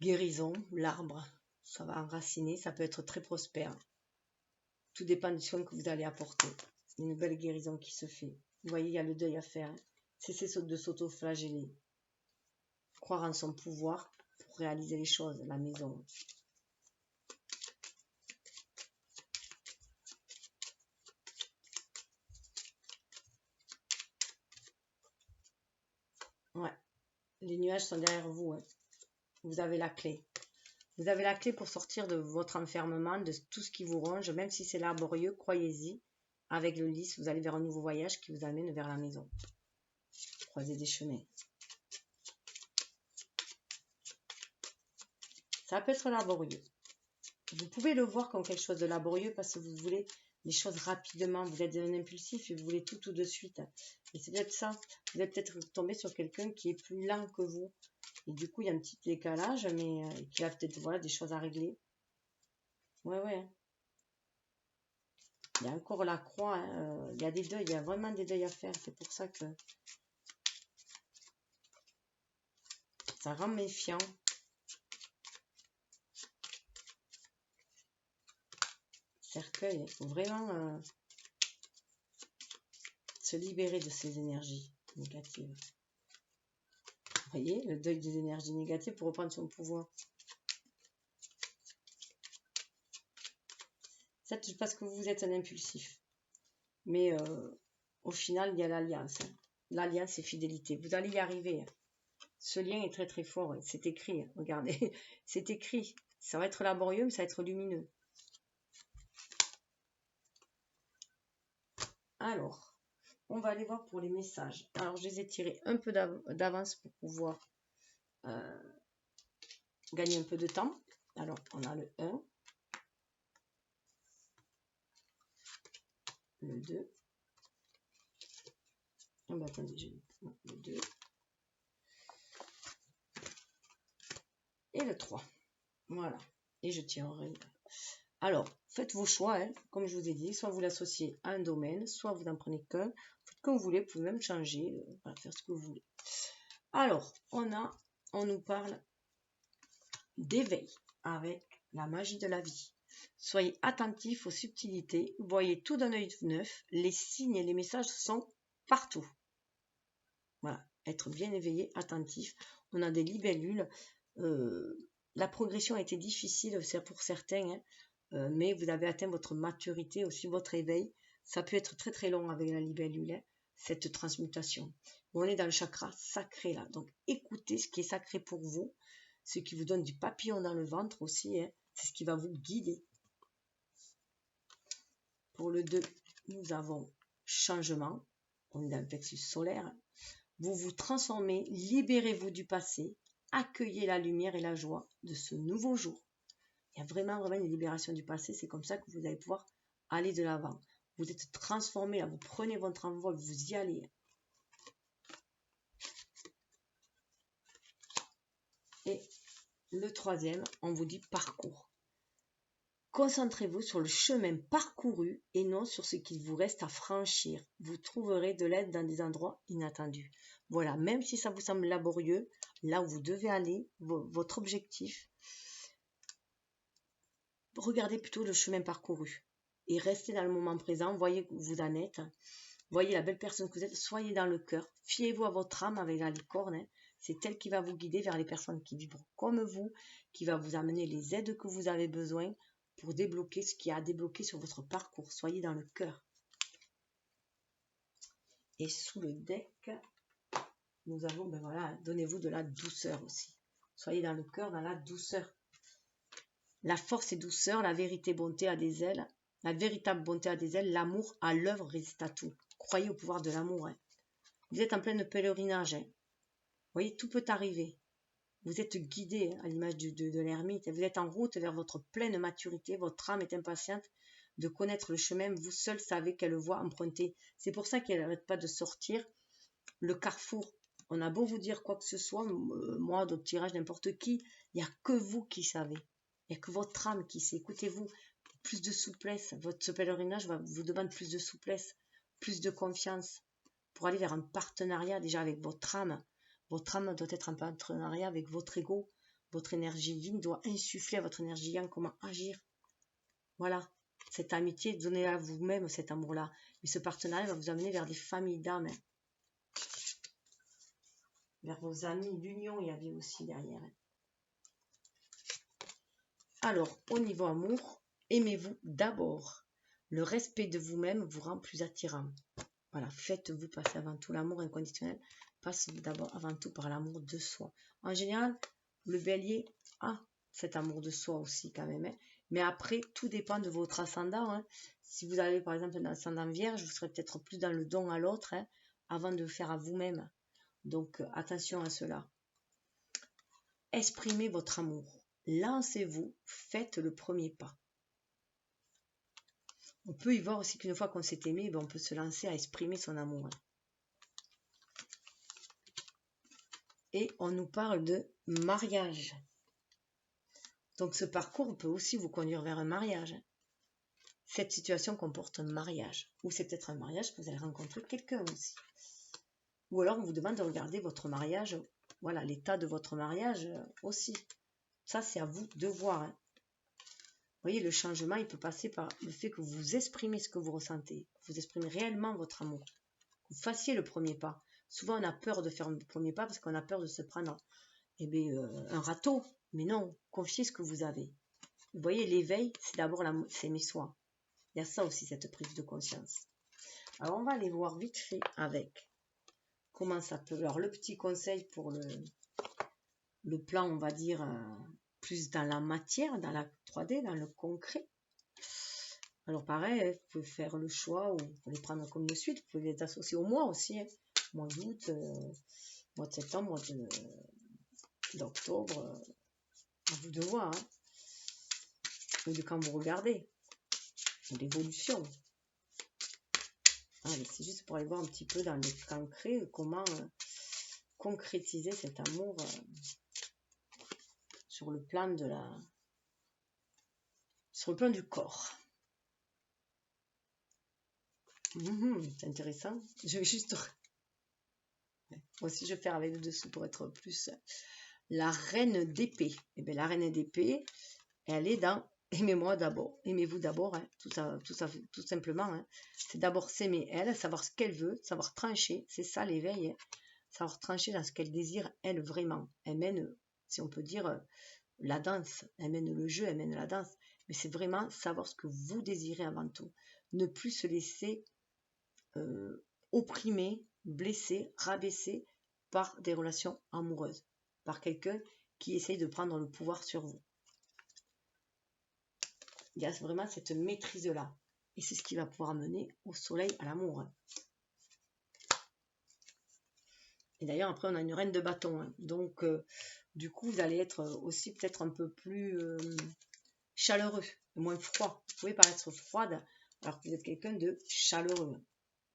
Guérison, l'arbre, ça va enraciner, ça peut être très prospère. Tout dépend du soin que vous allez apporter. Une belle guérison qui se fait. Vous voyez, il y a le deuil à faire. Hein. Cessez de s'auto-flageller. Croire en son pouvoir pour réaliser les choses, la maison. Ouais, les nuages sont derrière vous. Hein. Vous avez la clé. Vous avez la clé pour sortir de votre enfermement, de tout ce qui vous ronge, même si c'est laborieux, croyez-y. Avec le lys, vous allez vers un nouveau voyage qui vous amène vers la maison. Croiser des chemins. Ça peut être laborieux. Vous pouvez le voir comme quelque chose de laborieux parce que vous voulez les choses rapidement. Vous êtes un impulsif et vous voulez tout de suite. Et c'est peut-être ça. Vous êtes peut-être tombé sur quelqu'un qui est plus lent que vous. Et du coup, il y a un petit décalage, mais qui a peut-être voilà, des choses à régler. Ouais. Il y a encore la croix. Hein. Il y a des deuils. Il y a vraiment des deuils à faire. C'est pour ça que ça rend méfiant. Cercueil, il faut vraiment se libérer de ces énergies négatives. Vous voyez, le deuil des énergies négatives pour reprendre son pouvoir. C'est parce que vous êtes un impulsif. Mais au final, il y a l'alliance. Hein. L'alliance, c'est fidélité. Vous allez y arriver. Hein. Ce lien est très très fort. Hein. C'est écrit. Hein. Regardez, c'est écrit. Ça va être laborieux, mais ça va être lumineux. Alors, on va aller voir pour les messages. Alors, je les ai tirés un peu d'avance pour pouvoir gagner un peu de temps. Alors, on a le 1, le 2. Ah bah attendez, j'ai le 2. Et le 3. Voilà. Et je tirerai. Alors, faites vos choix, hein, comme je vous ai dit. Soit vous l'associez à un domaine, soit vous n'en prenez qu'un. Faites comme vous voulez, vous pouvez même changer, voilà, faire ce que vous voulez. Alors, on nous parle d'éveil avec la magie de la vie. Soyez attentifs aux subtilités, voyez tout d'un œil neuf, les signes et les messages sont partout. Voilà, être bien éveillé, attentif. On a des libellules. La progression a été difficile, c'est pour certains, hein, mais vous avez atteint votre maturité, aussi votre éveil. Ça peut être très très long avec la libellule, hein, cette transmutation. On est dans le chakra sacré là, donc écoutez ce qui est sacré pour vous, ce qui vous donne du papillon dans le ventre aussi, hein, c'est ce qui va vous guider. Pour le 2, nous avons changement, on est dans le plexus solaire. Vous vous transformez, libérez-vous du passé, accueillez la lumière et la joie de ce nouveau jour. Il y a vraiment une libération du passé, c'est comme ça que vous allez pouvoir aller de l'avant. Vous êtes transformé, là, vous prenez votre envol, vous y allez. Et le 3e, on vous dit parcours. Concentrez-vous sur le chemin parcouru et non sur ce qu'il vous reste à franchir. Vous trouverez de l'aide dans des endroits inattendus. Voilà, même si ça vous semble laborieux, là où vous devez aller, votre objectif, regardez plutôt le chemin parcouru et restez dans le moment présent, voyez où vous en êtes, voyez la belle personne que vous êtes, soyez dans le cœur, fiez-vous à votre âme avec la licorne, hein. C'est elle qui va vous guider vers les personnes qui vibrent comme vous, qui va vous amener les aides que vous avez besoin pour débloquer ce qui a débloqué sur votre parcours. Soyez dans le cœur. Et sous le deck, nous avons, ben voilà, donnez-vous de la douceur aussi. Soyez dans le cœur, dans la douceur. La force et douceur, la vérité, bonté a des ailes. La véritable bonté a des ailes. L'amour à l'œuvre résiste à tout. Croyez au pouvoir de l'amour. Hein. Vous êtes en plein pèlerinage. Hein. Vous voyez, tout peut arriver. Vous êtes guidé à l'image de l'ermite. Vous êtes en route vers votre pleine maturité. Votre âme est impatiente de connaître le chemin. Vous seul savez quelle voie emprunter. C'est pour ça qu'elle n'arrête pas de sortir. Le carrefour. On a beau vous dire quoi que ce soit, moi, d'autres tirages, n'importe qui, il n'y a que vous qui savez. Il n'y a que votre âme qui sait. Écoutez-vous, plus de souplesse. Ce pèlerinage vous demande plus de souplesse, plus de confiance pour aller vers un partenariat déjà avec votre âme. Votre âme doit être en partenariat avec votre ego. Votre énergie yin doit insuffler à votre énergie yang comment agir. Voilà, cette amitié, donnez-la à vous-même cet amour-là. Mais ce partenariat va vous amener vers des familles d'âmes. Vers vos amis, l'union, il y avait aussi derrière. Alors, au niveau amour, aimez-vous d'abord. Le respect de vous-même vous rend plus attirant. Voilà, faites-vous passer avant tout. L'amour inconditionnel passe d'abord avant tout par l'amour de soi. En général, le bélier a cet amour de soi aussi quand même. Hein. Mais après, tout dépend de votre ascendant. Hein. Si vous avez par exemple un ascendant vierge, vous serez peut-être plus dans le don à l'autre hein, avant de le faire à vous-même. Donc attention à cela. Exprimez votre amour. Lancez-vous, faites le premier pas. On peut y voir aussi qu'une fois qu'on s'est aimé, on peut se lancer à exprimer son amour. Et on nous parle de mariage. Donc ce parcours peut aussi vous conduire vers un mariage. Cette situation comporte un mariage. Ou c'est peut-être un mariage que vous allez rencontrer quelqu'un aussi. Ou alors on vous demande de regarder votre mariage, voilà, l'état de votre mariage aussi. Ça c'est à vous de voir. Hein. Vous voyez, le changement, il peut passer par le fait que vous exprimez ce que vous ressentez. Vous exprimez réellement votre amour. Que vous fassiez le premier pas. Souvent on a peur de faire le premier pas parce qu'on a peur de se prendre un râteau. Mais non, confiez ce que vous avez. Vous voyez, l'éveil, c'est d'abord s'aimer soi. Il y a ça aussi, cette prise de conscience. Alors, on va aller voir vite fait avec comment ça peut... Alors, le petit conseil pour le plan, on va dire, plus dans la matière, dans la 3D, dans le concret. Alors, pareil, vous pouvez faire le choix, ou vous pouvez les prendre comme de suite, vous pouvez les associer au mois aussi. Hein. Mois d'août, mois de septembre, mois d'octobre, à vous de voir. Hein. Ou de quand vous regardez. Ou l'évolution. Allez, c'est juste pour aller voir un petit peu dans le concret comment concrétiser cet amour sur le plan sur le plan du corps. C'est intéressant. Je vais juste moi aussi je vais faire avec le dessous pour être plus la reine d'épée. Et bien la reine d'épée, elle est dans aimez-moi d'abord, aimez-vous d'abord, hein. tout simplement. Hein. C'est d'abord s'aimer elle, savoir ce qu'elle veut, savoir trancher, c'est ça l'éveil. Hein. Savoir trancher dans ce qu'elle désire, elle, vraiment. Elle mène, si on peut dire, la danse. Elle mène le jeu, elle mène la danse. Mais c'est vraiment savoir ce que vous désirez avant tout. Ne plus se laisser opprimer, blesser, rabaisser par des relations amoureuses. Par quelqu'un qui essaye de prendre le pouvoir sur vous. Il y a vraiment cette maîtrise-là. Et c'est ce qui va pouvoir amener au soleil, à l'amour. Hein. Et d'ailleurs, après, on a une reine de bâton. Hein. Donc, du coup, vous allez être aussi peut-être un peu plus chaleureux, moins froid. Vous pouvez paraître froide, alors que vous êtes quelqu'un de chaleureux.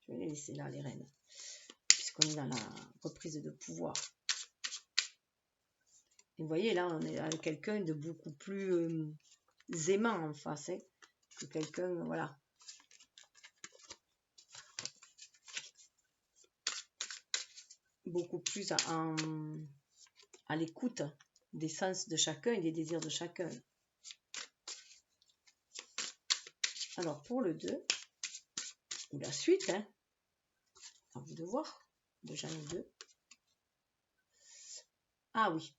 Je vais les laisser là, les reines, puisqu'on est dans la reprise de pouvoir. Et vous voyez, là, on est avec quelqu'un de beaucoup plus aimant en face, hein, que quelqu'un, voilà. Beaucoup plus à l'écoute des sens de chacun et des désirs de chacun. Alors, pour le 2, ou la suite, hein, à vous de voir, déjà le 2. Ah oui.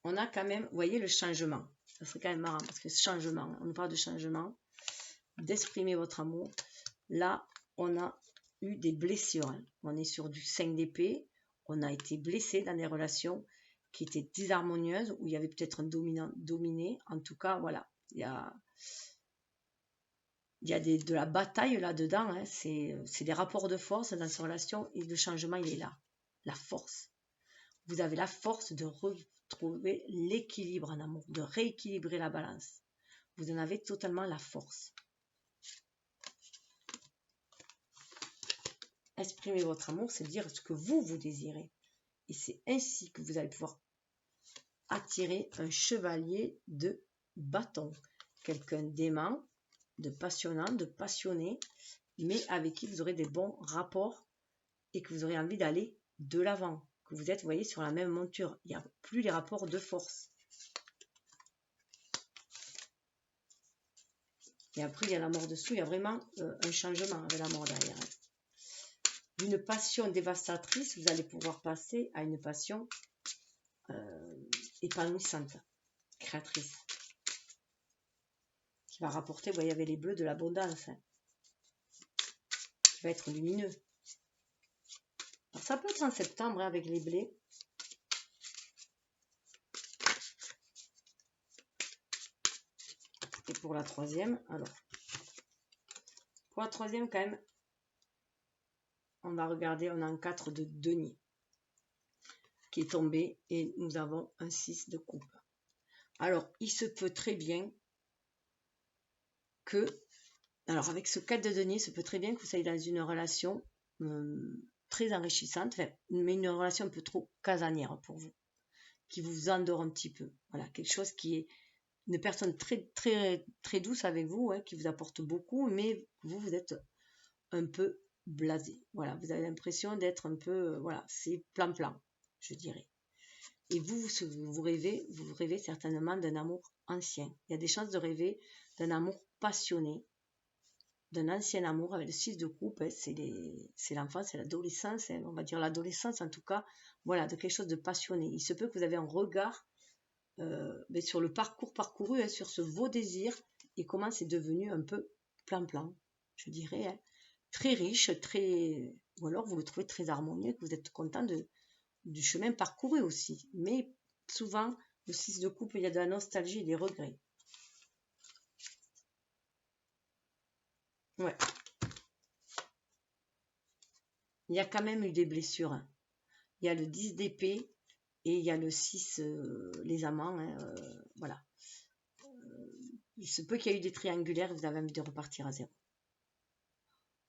On a quand même, vous voyez, le changement. Ça serait quand même marrant, parce que ce changement, on nous parle de changement, d'exprimer votre amour. Là, on a eu des blessures. Hein. On est sur du 5 d'épée. On a été blessé dans des relations qui étaient disharmonieuses, où il y avait peut-être un dominant dominé. En tout cas, voilà, il y a de la bataille là-dedans. Hein. C'est des rapports de force dans ces relations, et le changement, il est là. La force. Vous avez la force de retrouver l'équilibre en amour, de rééquilibrer la balance. Vous en avez totalement la force. Exprimer votre amour, c'est dire ce que vous désirez. Et c'est ainsi que vous allez pouvoir attirer un chevalier de bâton. Quelqu'un d'aimant, de passionnant, de passionné, mais avec qui vous aurez des bons rapports et que vous aurez envie d'aller de l'avant. Que vous êtes, vous voyez, sur la même monture. Il n'y a plus les rapports de force. Et après, il y a la mort dessous. Il y a vraiment un changement avec la mort derrière. D'une passion dévastatrice, vous allez pouvoir passer à une passion épanouissante, créatrice. Qui va rapporter, vous voyez, avec les bleus, de l'abondance. Hein, qui va être lumineux. Alors, ça peut être en septembre, hein, avec les blés. Et pour la troisième, alors, pour la troisième, quand même, on va regarder, on a un 4 de denier qui est tombé et nous avons un 6 de coupe. Alors, il se peut très bien que, alors avec ce 4 de denier, il se peut très bien que vous soyez dans une relation très enrichissante, mais une relation un peu trop casanière pour vous, qui vous endort un petit peu. Voilà, quelque chose qui est une personne très douce avec vous, qui vous apporte beaucoup, mais vous êtes un peu blasé. Voilà, vous avez l'impression d'être un peu, voilà, c'est plan-plan, je dirais. Et vous rêvez certainement d'un amour ancien. Il y a des chances de rêver d'un amour passionné, d'un ancien amour avec le 6 de coupe. C'est l'enfance, c'est l'adolescence, on va dire l'adolescence en tout cas. Voilà, de quelque chose de passionné. Il se peut que vous avez un regard sur le parcours parcouru, sur vos désirs et comment c'est devenu un peu plan-plan, je dirais. Très riche, ou alors vous le trouvez très harmonieux, que vous êtes content du chemin parcouru aussi. Mais souvent, le 6 de coupe, il y a de la nostalgie et des regrets. Ouais. Il y a quand même eu des blessures. Il y a le 10 d'épée et il y a le 6, les amants. Voilà. Il se peut qu'il y ait eu des triangulaires, vous avez envie de repartir à zéro.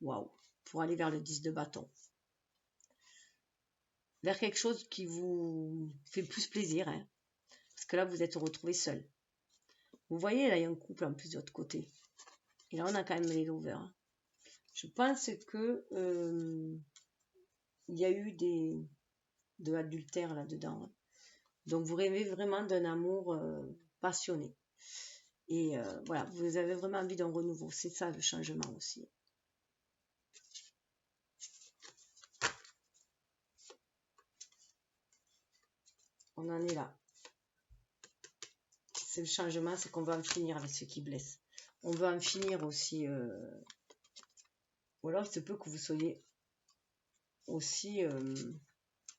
Waouh. Pour aller vers le 10 de bâton. Vers quelque chose qui vous fait plus plaisir. Parce que là, vous êtes retrouvé seul. Vous voyez, là, il y a un couple en plus de l'autre côté. Et là, on a quand même les lovers. Je pense que il y a eu de l'adultère là-dedans. Donc, vous rêvez vraiment d'un amour passionné. Et voilà, vous avez vraiment envie d'un renouveau. C'est ça le changement aussi. On en est là. C'est le changement, c'est qu'on va en finir avec ce qui blesse. On veut en finir aussi. Ou alors, il se peut que vous soyez aussi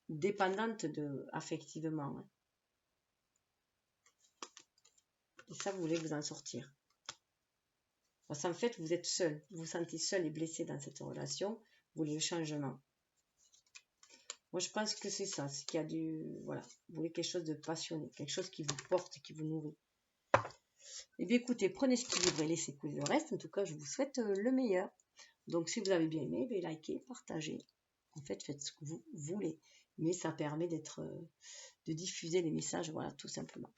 dépendante affectivement. Et ça, vous voulez vous en sortir. Parce qu'en fait, vous êtes seul. Vous vous sentez seul et blessé dans cette relation. Vous voulez le changement. Moi, je pense que c'est ça. C'est qu'il y a voilà. Vous voulez quelque chose de passionné. Quelque chose qui vous porte, qui vous nourrit. Eh bien, écoutez, prenez ce qui livre et laissez couler le reste. En tout cas, je vous souhaite le meilleur. Donc, si vous avez bien aimé, likez, partagez. En fait, faites ce que vous voulez. Mais ça permet de diffuser les messages, voilà, tout simplement.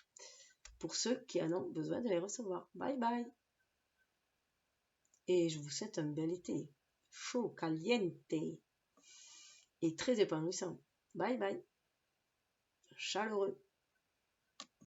Pour ceux qui en ont besoin de les recevoir. Bye bye. Et je vous souhaite un bel été. Chaud, caliente. Et très épanouissant. Bye bye. Chaleureux.